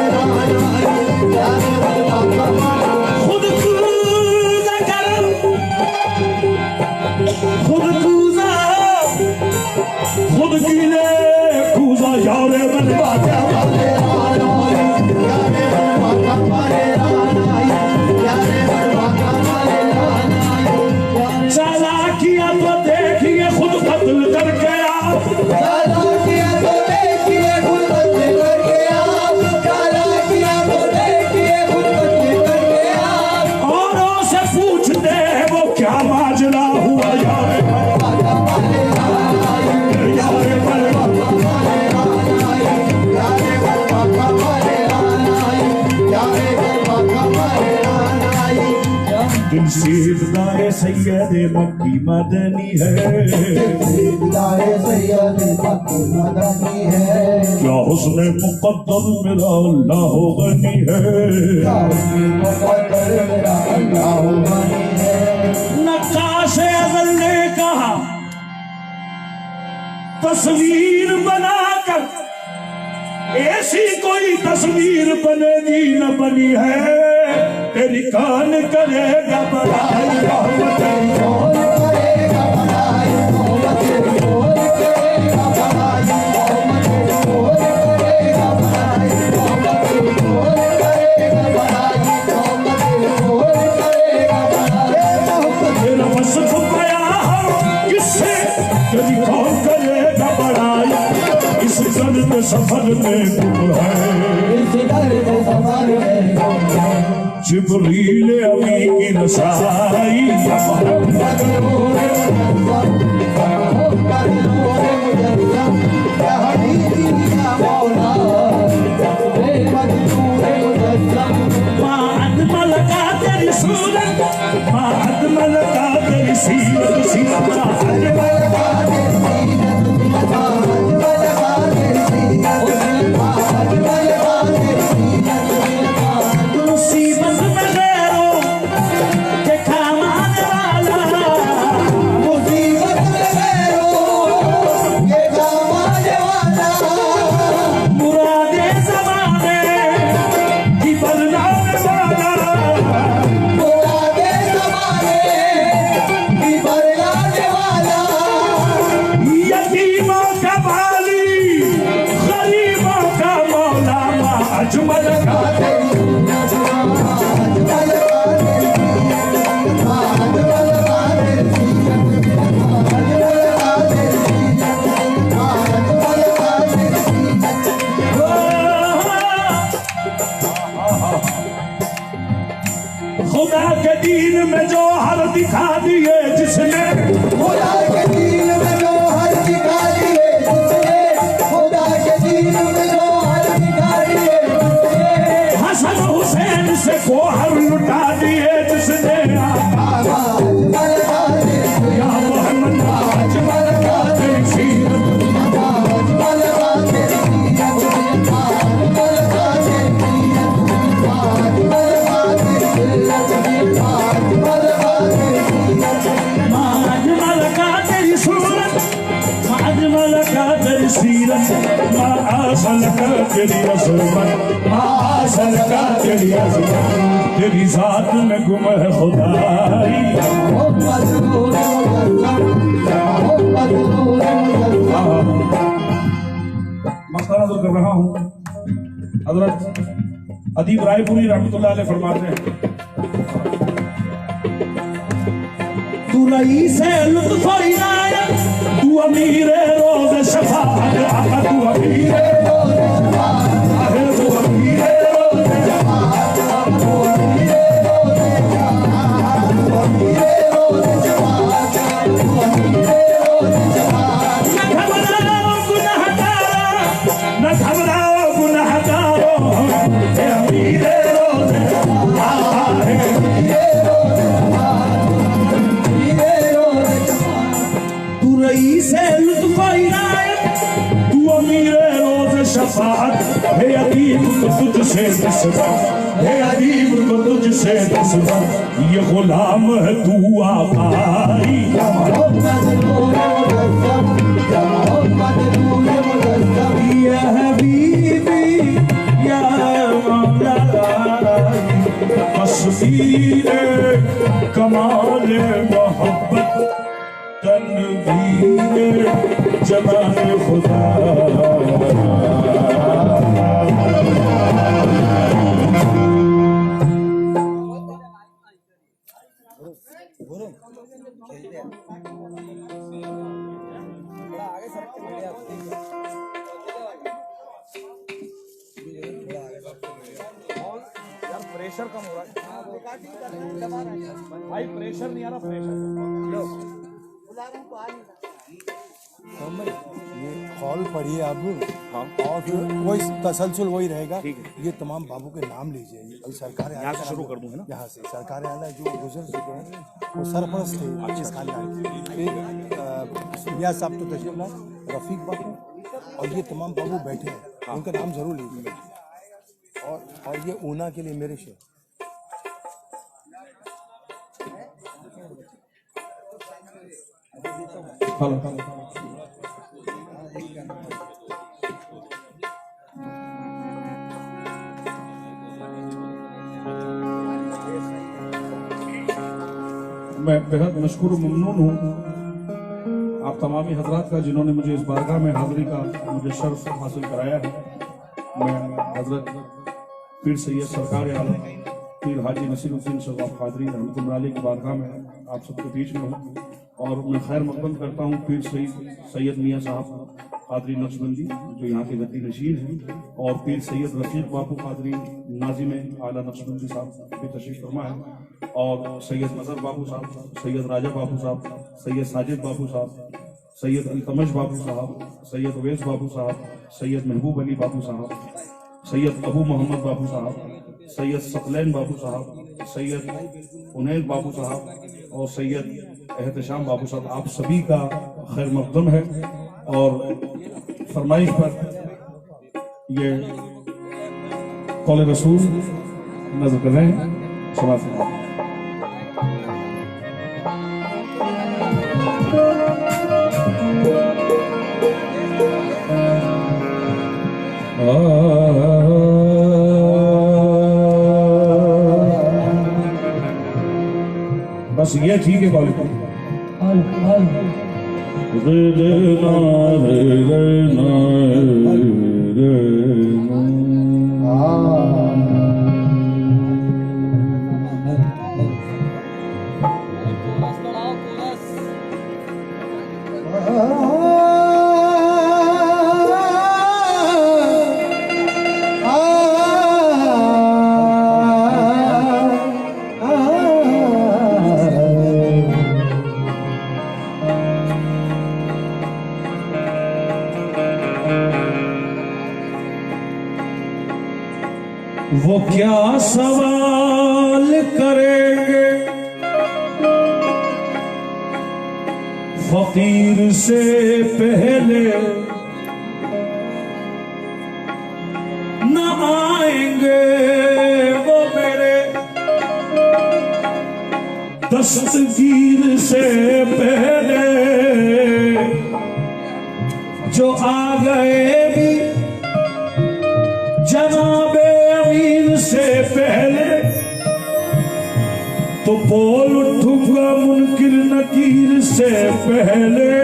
Speaker 1: सीबदाए सैयद मक्की मदनी है,
Speaker 2: सीबदाए सैयद मक्की मदनी है।
Speaker 1: क्या हुस्न मुक़द्दर मेरा अल्लाह गनी है,
Speaker 2: क्या हुस्न मुक़द्दर मेरा अल्लाह गनी है।
Speaker 1: नक्काश अज़ल ने कहा तस्वीर बनाकर ऐसी कोई तस्वीर बनेगी न बनी है, तेरी कान करेगा बड़ाई रहमत
Speaker 2: करेगा बड़ाई मोहम्मद करेगा बड़ाई मोहम्मद करेगा बड़ाई मोहम्मद करेगा बड़ाई मोहम्मद करेगा बड़ाई।
Speaker 1: तेरा वस्फ़ बयां किससे तेरी कौन करेगा बड़ाई, इस दर्द सफर में तुम है,
Speaker 2: इस दर्द सफर में तुम है।
Speaker 1: जिब्रील अमी की रसाई
Speaker 2: मोहम्मद नूर मुजस्सम या हबीबी या मौला मोहम्मद नूर मुजस्सम।
Speaker 1: तेरी सूरत माँ अजमल का तेरी सीरत सीरत माँ अजमल का तेरी सीरत माँ अजमल का तेरी सीरत माँ अजमल का तेरी सीरत मुसीबत में गैरों के काम आने वाला मुसीबत में गैरों के काम आने वाला मुरादे ज़माने की बरनाने वाला मुरादे ज़माने की बरनाने वाला यतीमों का वाली गरीबों का मौला माँ अजमल का तेरी खुदा के दीन में जो हर दिखा दिए जिसने खुदा के दीन में जो हर दिखा दिए जिसने खुदा के दीन में जो हर दिखा दिए जिसने हसन हुसैन से को हर लुटा दिए जिसने या मोहम्मद अजमल का तेरी सीरत अजमल का तेरी सीरत अजमल का तेरी सीरत माँ आसल का तेरी अज़मत माँ आसल का तेरी अज़मत तेरी ज़ात में गुम है खुदाई मसला नज़र कर रहा हूँ हज़रत अदीब रायपुरी रहमतुल्लाह अलैह फरमाते हैं तू रईस है लुत्फ़ इनायत तू अमीर रोज़ शफ़ाअत आका तू अमीर रोज़ शफ़ाअत आहे तू अमीर रोज़ शफ़ाअत तू अमीर रोज़ शफ़ाअत तू अमीर रोज़ शफ़ाअत तू अमीर रोज़ शफ़ाअत न घबराओ गुनहगारों हे अमीर रोज़ शफ़ाअत हे रईस है लुत्फ़ इनायत तू अमीर रोज़ शफ़ाअत है अदीब को तुझसे निस्बत है अदीब को तुझसे निस्बत ये गुलाम है तू आकाई या हबीबी या मौलाई तस्वीर कमाल मोहब्बत तनवीर जमाल खुदा
Speaker 3: यार प्रेशर कम हो रहा है भाई, प्रेशर नहीं आ रहा, प्रेशर ये कॉल पढ़िए अब। हाँ। और फिर वही तसलसल वही रहेगा। ये तमाम बाबू के नाम लीजिए। अभी सरकार यहाँ से शुरू कर दूँ है ना, यहाँ से सरकार आला जो गुजर चुके हैं वो सरपरस्त थे इस खानदान के। मियाँ साहब तो तशरीफ लाए, रफीक बाबू और ये तमाम बाबू बैठे हैं। हाँ। उनका नाम जरूर लीजिए। और ये ऊना के लिए मेरे शेर
Speaker 1: मैं बेहद मशकूर ममनून हूँ आप तमामी हजरात का जिन्होंने मुझे इस बारगाह में हाजिरी का मुझे शर्फ हासिल कराया है। मैं हजरत पीर सैयद सरकार आलम पीर हाजी नसीरुद्दीन शवाब कादरी रहमतुल्लाह अलैह की बारगाह में आप सबके बीच में हूँ और मैं खैर मकदम करता हूँ पीर सैयद मियाँ साहब कादरी नक्शबंदी जो यहाँ के गद्दी नशीर हैं और पीर सैयद रफीक बापू कादरी नाजिम आला नक्शबंदी साहब भी तशरीफ फरमा है और सैयद नजर बाबू साहब, सैयद राजा बाबू साहब, सैयद साजिद बाबू साहब, सैयद अल्तमश बाबू साहब, सैयद अवैस बाबू साहब, सैयद महबूब अली बाबू साहब, सैयद अबू मोहम्मद बाबू साहब, सैयद सकलैन बाबू साहब, सैयद उनैन बाबू साहब और सैयद एहतशाम बाबू साहब, आप सभी का खैर मकदम है। और फरमाइश पर ये कौल रसूल नजर कर रहे हैं। समाज से बस ये ठीक है क्वालिटी। वो क्या सवाल करेंगे फकीर से पहले, न आएंगे वो मेरे दस्तगीर से पहले, जो आ गए भी जनाबे अमीर से पहले, तो बोल उठूंगा मुनकिर नकीर से पहले।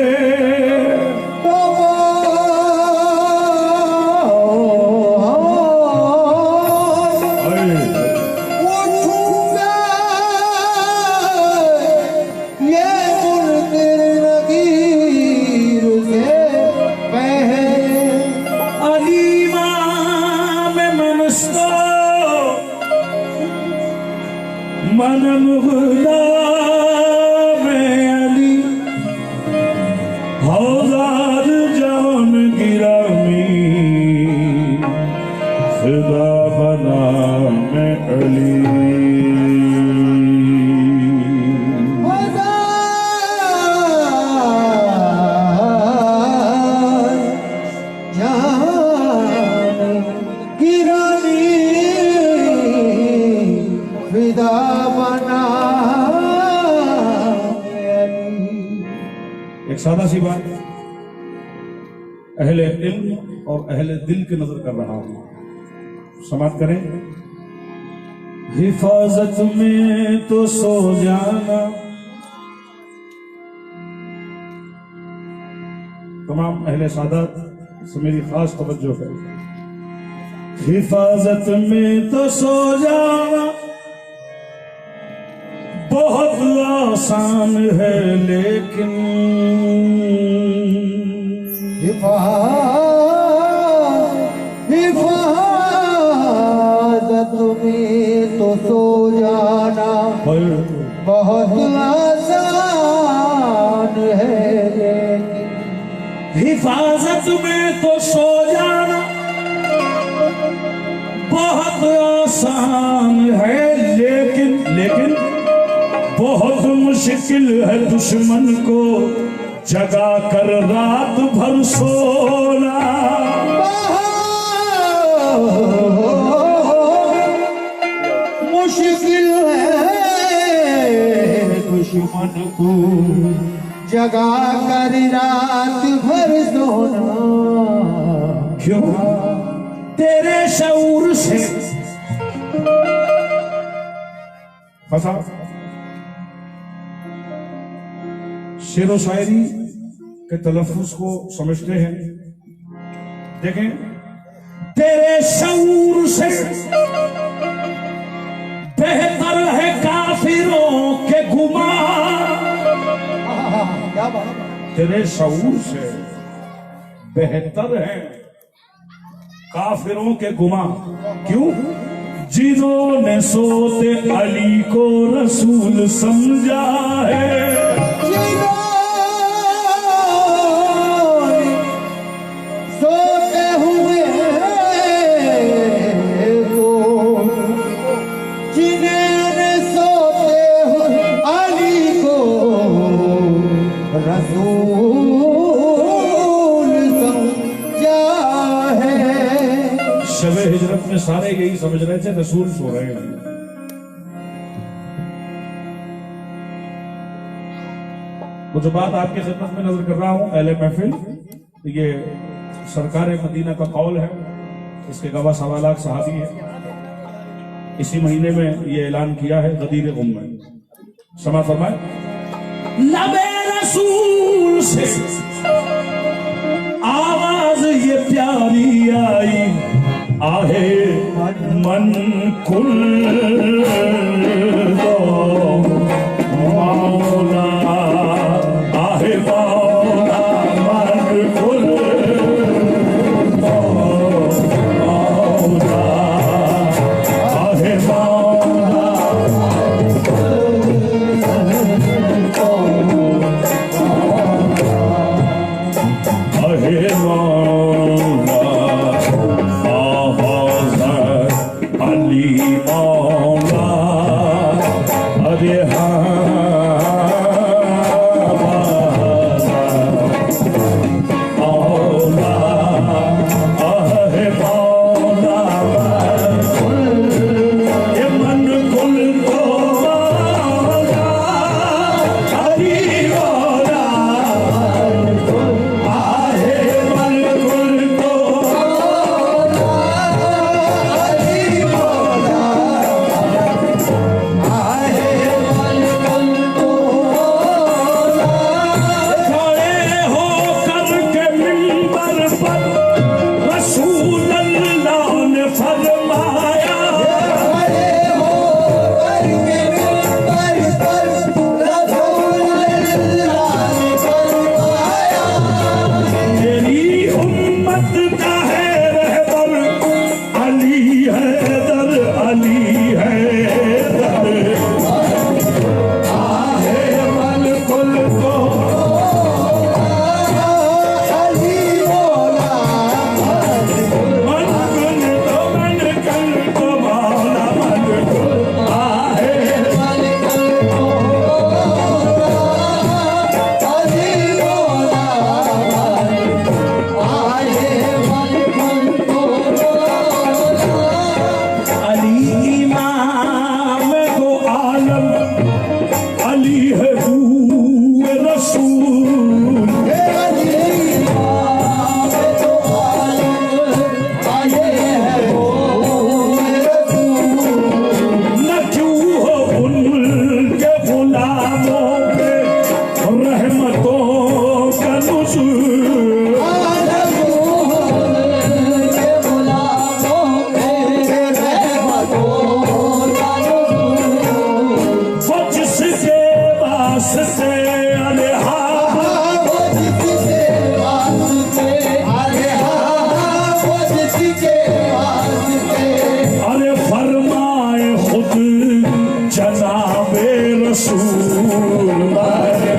Speaker 1: मनम गुलाम अली हौजार जान गिरामी, खुदा बना में अली। एक सादा सी बात अहले इल्म और अहले दिल के नजर कर रहा हूं, समाप्त करें। हिफाजत में तो सो जाना, तमाम अहले सादात से मेरी खास तवज्जो है। हिफाजत में तो सो जाना बहुत आसान है, लेकिन
Speaker 2: हिफाजत में तो सो जाना बहुत आसान है, लेकिन
Speaker 1: हिफाजत में तो सो जाना बहुत आसान है, लेकिन बहुत मुश्किल है दुश्मन को जगा कर रात भर सोना।
Speaker 2: मुश्किल है दुश्मन को जगा कर रात भर सोना।
Speaker 1: क्यों? तेरे शऊर से फसा। शेर व शायरी के तलफ्फुज को समझते हैं। देखें, तेरे शऊर से बेहतर है काफिरों के गुमान। तेरे शऊर से बेहतर है काफिरों के गुमान। क्यों? जिन्होंने सोते अली को रसूल समझा है,
Speaker 2: सीने सोते हो अली को रसूल समझा है।
Speaker 1: शबे हिजरत में सारे यही समझ रहे थे रसूल सो रहे हैं। कुछ बात आपके खिदमत में नजर कर रहा हूं अहले महफिल। ये सरकार मदीना का कौल है, इसके गवाह 1.25 लाख सहाबी है। इसी महीने में ये ऐलान किया है गदीर गुम में। समा फरमाए लबे रसूल से आवाज ये प्यारी आई, आहे मन कुल दो मौला, आहे मौला मन कुल दो मौला, आहे मौला आहे मौला अली मौला, अरे मौला आहे मौला ये मन कुल तो मौला, अली मौला आहे मन कुल तो खड़े हो करके मिंबर पर रसूल अल्लाह ने फरमाया, तेरी उम्मत का है रहबर अली हैदर, अली हैदर आहे मन कुल को मन कुल तो मौला मन कुल आहे अली इमाम दो आलम, अली है रूह रसूल, न क्यों हो उनके गुलामों पे रहमतों का नुज़ूल। वो जिसके वास्ते अलहा अरे फरमाए खुद जनाबे रसूल आहे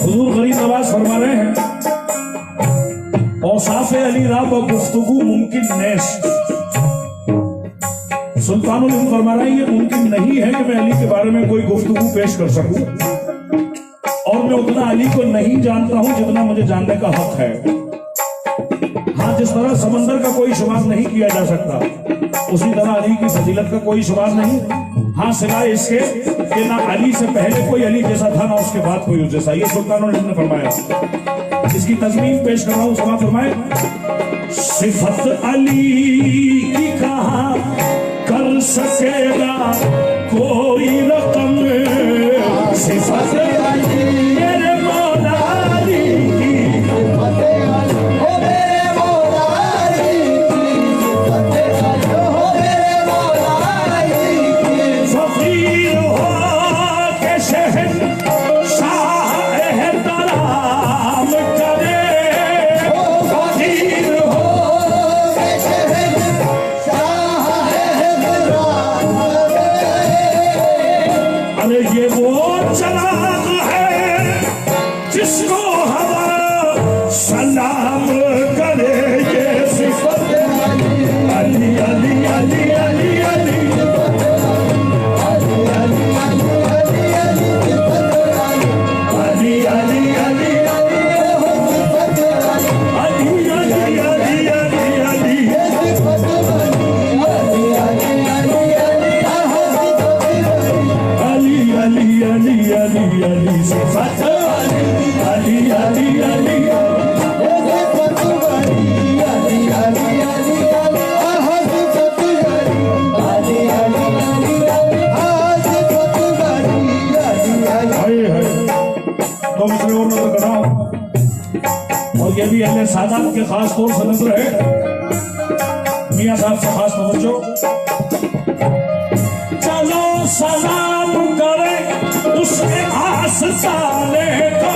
Speaker 1: हुजूर गरीब नवाज फरमा रहे हैं औसाफ अली राब और गुफ्तगू मुमकिन नेश। सुल्तानुल हिंद फरमा रहे हैं ये मुमकिन नहीं है कि मैं अली के बारे में कोई गुफ्तगू पेश कर सकूं, और मैं उतना अली को नहीं जानता हूं जितना मुझे जानने का हक है। हाँ, जिस तरह समंदर का कोई शुमार नहीं किया जा सकता, उसी तरह अली की फजीलत का कोई शुमार नहीं। हाँ, सिवाय इसके कि ना अली से पहले कोई अली जैसा था, ना उसके बाद कोई उस जैसा। ये सुल्तानुल हिंद ने फरमाया। इसकी तज़मीन पेश कर रहा हूं, समा फरमाए सिफत अली की कहा कर सकेगा कोई रकम, सिफत मेरे मौला अली की फकीर हो के शहर शाह एहतराम करे, फकीर हो अरे ये वो चराग है सलाम करे ये सिफत अली अली अली अली अली अली और ये भी अहले सादात के खास तौर से नजर है। मियां साहब से खास तवज्जो। चलो सलाम करे उसके आस्ताने को,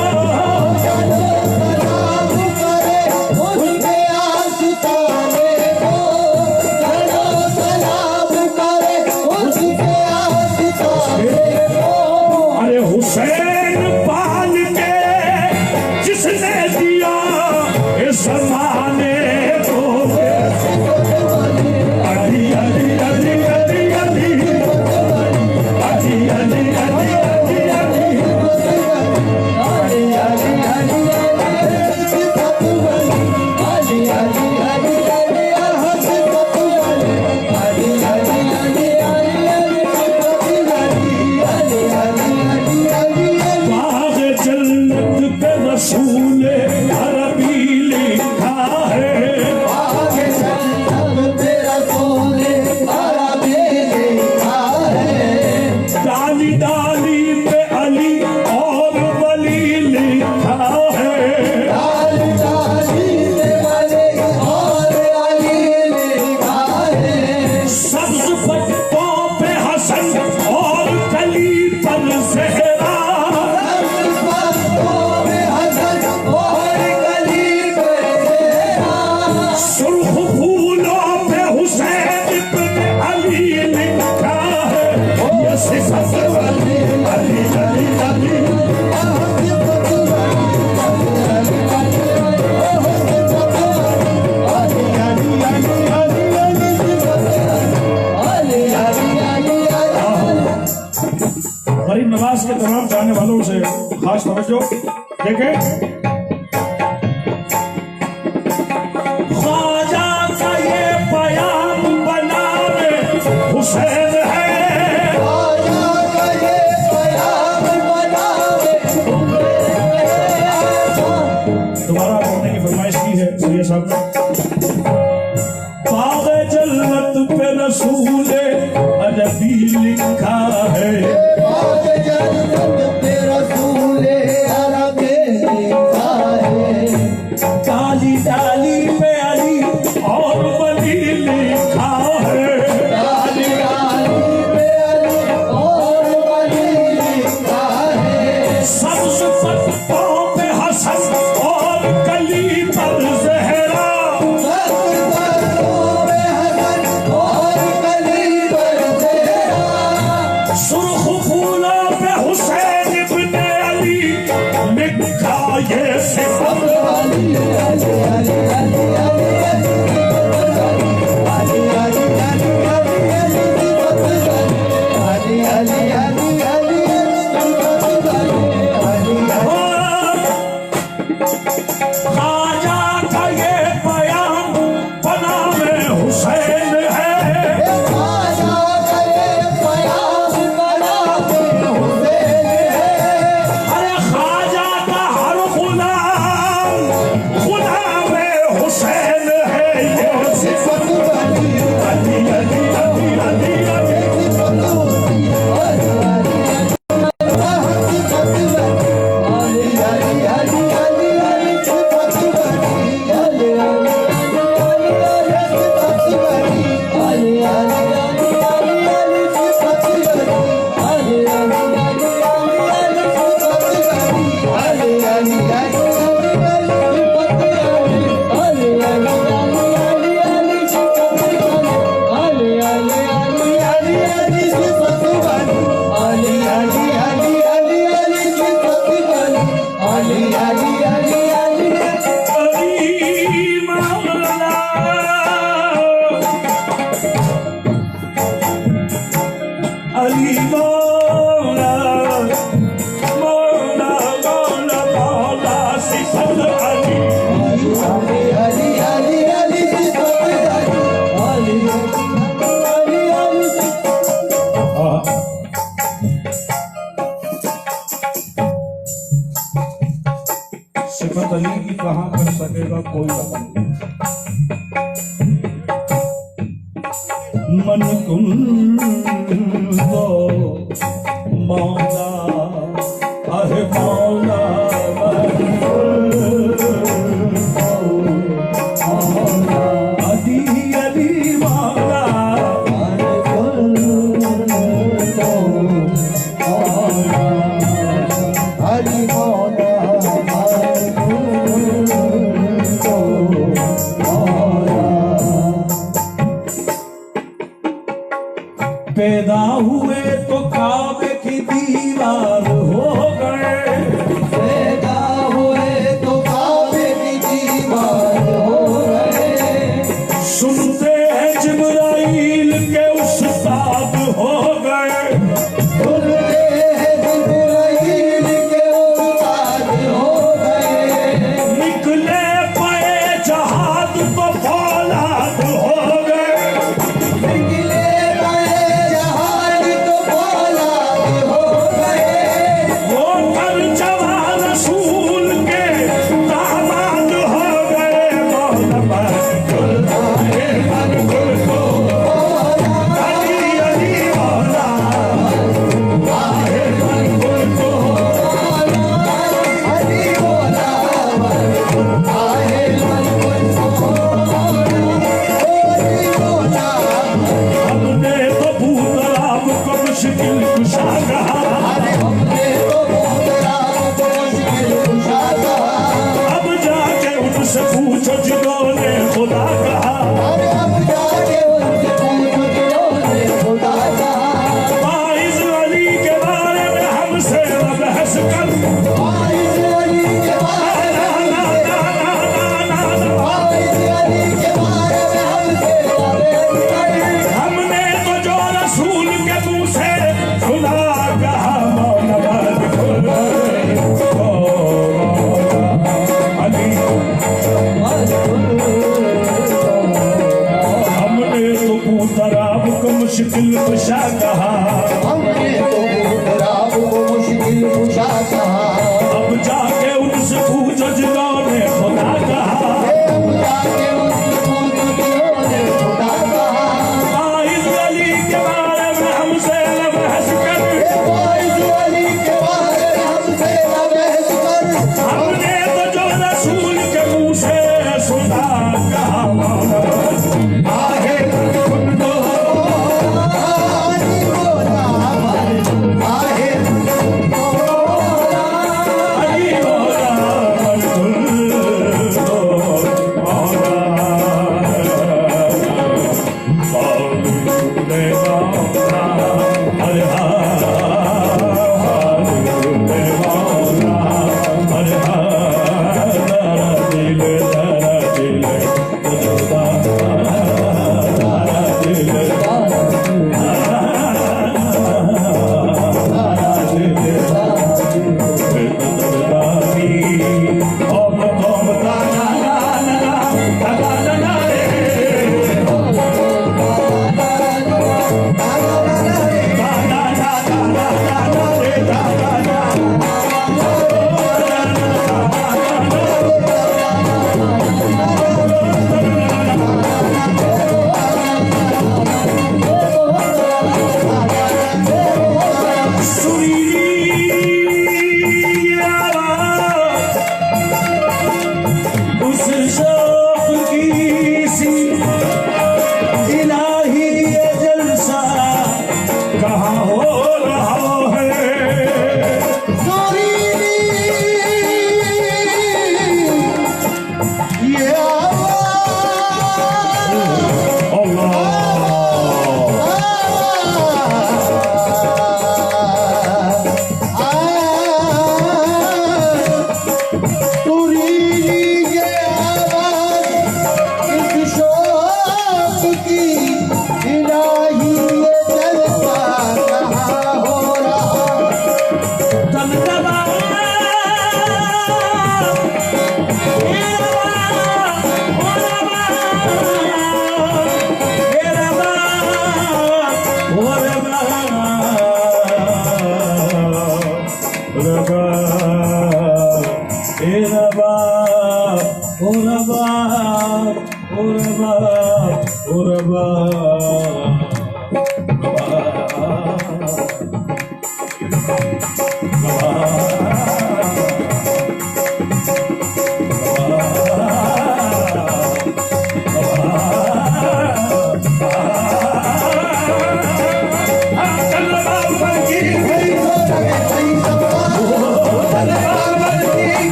Speaker 2: चलो सलाम करे उसके आस्ताने को, चलो सलाम करे उसके आस्ताने को।
Speaker 1: अरे हुसैन पाल के जिसने दिया इस जमाने को, अली अली अली अली अली अली अली अली गरीब नवाज के तमाम चाहने वालों से खास तवज्जो। देखें ख्वाजा का ये बयान बनावे हुसैन है,
Speaker 2: ख्वाजा का ये बयान बनावे
Speaker 1: दोबारा पढ़ने की फरमाइश की है सैयद साहब ने। बाग़ जन्नत पे रसूल अदबी लिखा है, डाली डाली पे अली और वली लिखा है,
Speaker 2: डाली डाली पे अली और वली लिखा है।
Speaker 1: सब्ज़ पत्तों पे हसन और कली पर ज़हरा,
Speaker 2: सब्ज़ पत्तों पे हसन और कली पर ज़हरा।
Speaker 1: सुर्ख फूलों पे हुसैन इब्न अली लिखा ये सिफत
Speaker 2: अली अली अली अली अली
Speaker 1: ख्वाजा का ये बयान बनावे हुसैन है,
Speaker 2: ख्वाजा का ये बयान बनावे हुसैन है।
Speaker 1: अरे ख्वाजा का हर गुलाम गुलाम हुसैन है, ये सिफत अली अली अली अली अली अली जिंदगी कहाँ कर सकेगा कोई पता नहीं। मन कुंदो मौला अहे मौला अली अली मौला
Speaker 2: हरि मौला
Speaker 1: पैदा हुए तो काबे की दीवार हो गए,
Speaker 2: पैदा हुए तो काबे की दीवार हो गए,
Speaker 1: सुनते हैं जिब्राइल के उस्ताद हो गए,
Speaker 2: सुनते हैं जिब्राइल के उस्ताद हो गए,
Speaker 1: निकले पए जहाद तो फौलाद हो गए,
Speaker 2: निकले गए जहान तो फौलाद हो गए,
Speaker 1: वो कर जवान रसूल के दामाद हो गए। मौला अली अली मौला
Speaker 2: हरि मौला आहे मन हरि मौला
Speaker 1: हमने तो भूतलाब को मुश्किल कुशा कहा,
Speaker 2: अरे हमने तो बहुत राम को मुश्किल कुशा कहा,
Speaker 1: अब जाके उनसे पूछो जिन्होंने खुदा कहा।
Speaker 2: अरे अब जाके उनसे पूछो जिन्होंने खुदा कहा,
Speaker 1: वाइज अली के बारे में हमसे बहस कर,
Speaker 2: वाइज अली के बारे में वाइज अली के बारे में हमसे बहस कर,
Speaker 1: हमने तो जो रसूल के मुंह से खुदा कहा। मौला अली हमने तो भूतलाब को मुश्किल कुशा कहा,
Speaker 2: हमने तो बहुत राम को मुश्किल कुशा कहा,
Speaker 1: अब जाके उनसे पूछो जिन्होंने खुदा कहा।
Speaker 2: अब जाके उनसे पूछो जिन्होंने खुदा कहा,
Speaker 1: वाइज अली के बारे में हमसे बहस कर,
Speaker 2: वाइज अली के बारे में हमसे बहस कर,
Speaker 1: हमने तो जो रसूल के मुंह से सुना कहा। मौला आहे कुंदो
Speaker 2: हरि मौला आहे
Speaker 1: अली मौला कुंदो मौला बाबूले मौला अरे बाबूले मौला अरे दरा दिल उस शौक की सी इलाही ये जलसा कहाँ हो रहा है।
Speaker 2: ये
Speaker 1: रबा ओ रबा ओ रबा ओ रबा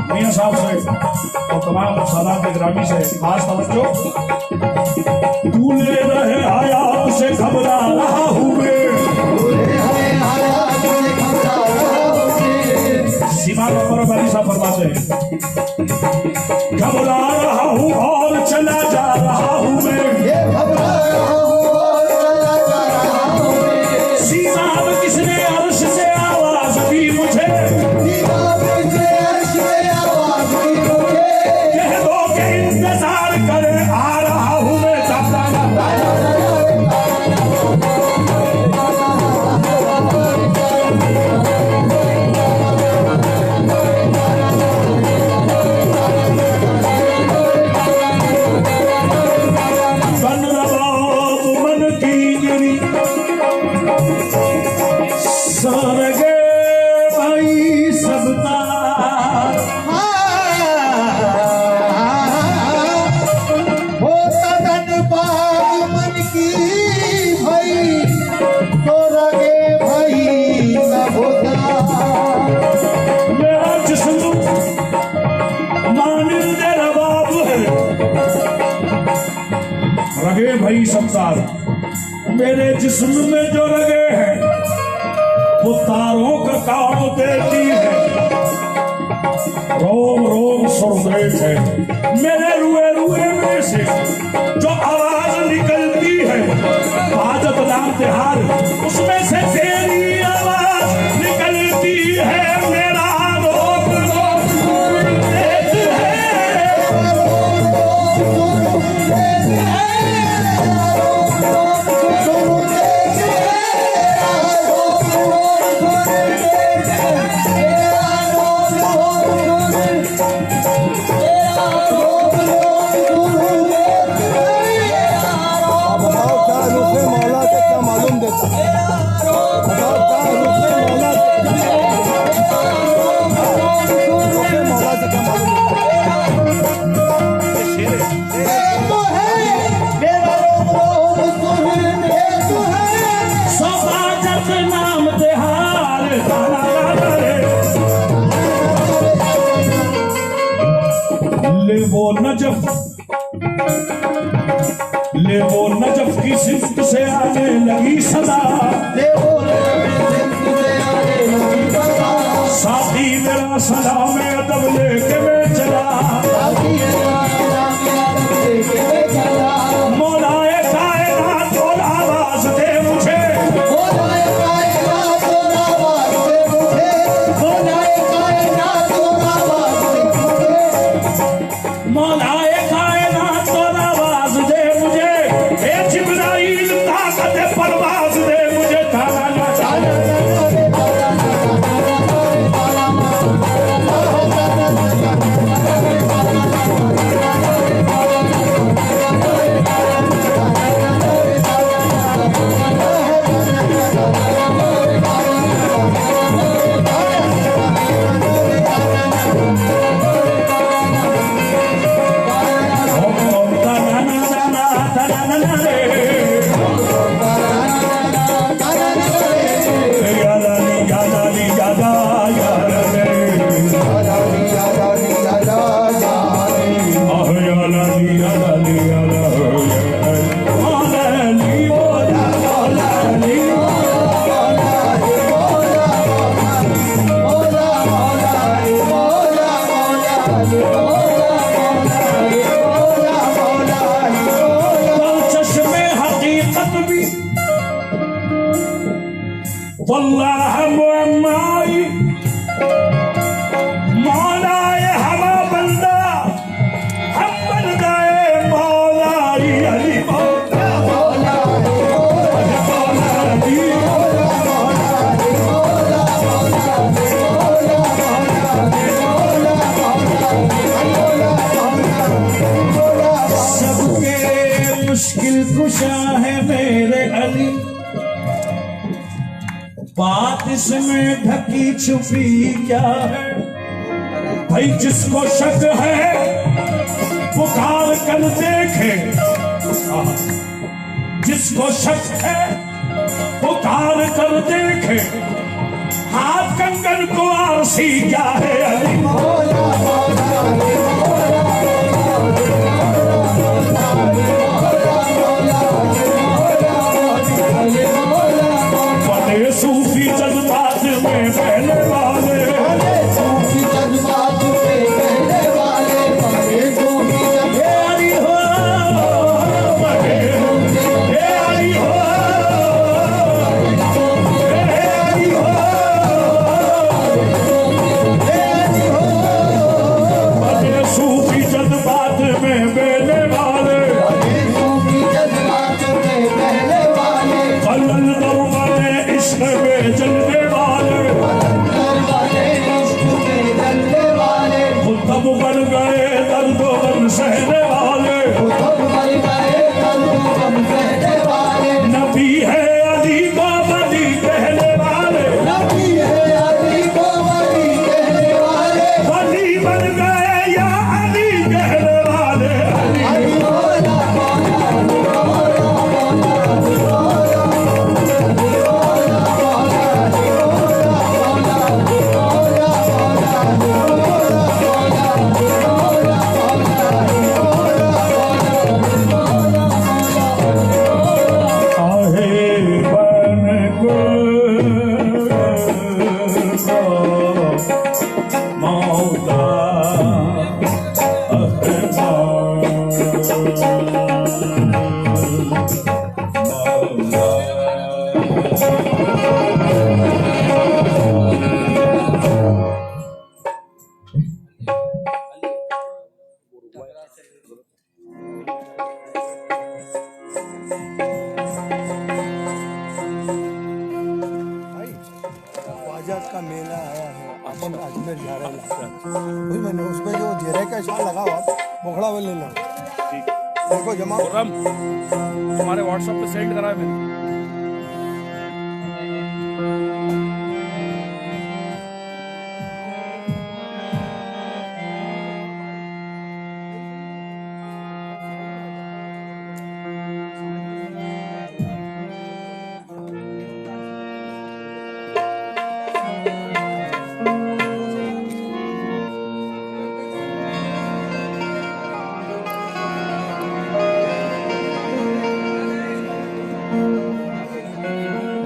Speaker 1: मियां साहब से और तमाम सादात ग्रामी से खास तवज्जो। तू ले रहे आयात से घबरा रहा हूँ मैं, सीमा पर बड़ी सा फरमाते हैं, घबरा रहा हूँ और चला जा रहा हूँ मैं, सीमा में किसने अर्श से आवाज दी मुझे, कह दो कि इंतजार करे आ रहा हूँ मैं, रगे भाई सबतार। मेरे जिस्म में जो रगे हैं वो तारों का काम देती है, रोम रोम सुरदेश है, मेरे रुए रुए में से जो आवाज निकलती है, आदत नाम तिहार उसमें से तेरी आवाज निकलती है, मेरा रोक रोक तेज है, ले वो नजफ की सिफ्त से आने लगी सदा, साथी मेरा सलाम अदब लेके मैं चला, मौलाए कायनात और आवाज दे मुझे, वल्लाह मुअम्माई मौलाए हवा बंदा हम बंदाए मौलाई अली मौला सबके मुश्किल कुशा है मेरे अली। बात इसमें ढकी छुपी क्या है भाई, जिसको शक है पुकार कर देखे, जिसको शक है पुकार कर देखे, हाथ कंगन को आरसी क्या है अली बड़े सूफी जज्बात में बहने वाले,
Speaker 2: सूफी जज्बात में बहने वाले, बड़े सूफी
Speaker 1: अली हो बड़े अली हो अली हो बड़े सूफी जज्बात में बहने वाले,
Speaker 2: सूफी जज्बात में बहने वाले,
Speaker 1: कलल दरबारे इश्क में जलने वाले,
Speaker 2: दरबारे इश्क में जलने वाले,
Speaker 1: खुद बन गए दर्दो गम सहने वाले,
Speaker 2: खुद बन गए दर्दो गम सहने वाले,
Speaker 1: नबी है अली को बली कहने वाले,
Speaker 2: नबी है अली को वली कहने वाले,
Speaker 1: वली बन गए या अली कहने वाले,
Speaker 2: अली मौला मौला
Speaker 1: आहे बन मौला
Speaker 3: भाई ख्वाजा का मेला आया है, अपन अजमेर जा रहे हैं। भाई मैंने उसमें जो जेरे का शाल लगा हुआ मोखड़ा वो ले लो, देखो जमा
Speaker 4: खुर्रम तुम्हारे व्हाट्सएप पे सेंड करा है मैंने।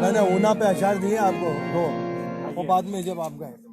Speaker 3: मैंने ऊना पे अशार दिए आपको, वो बाद में जब आप गए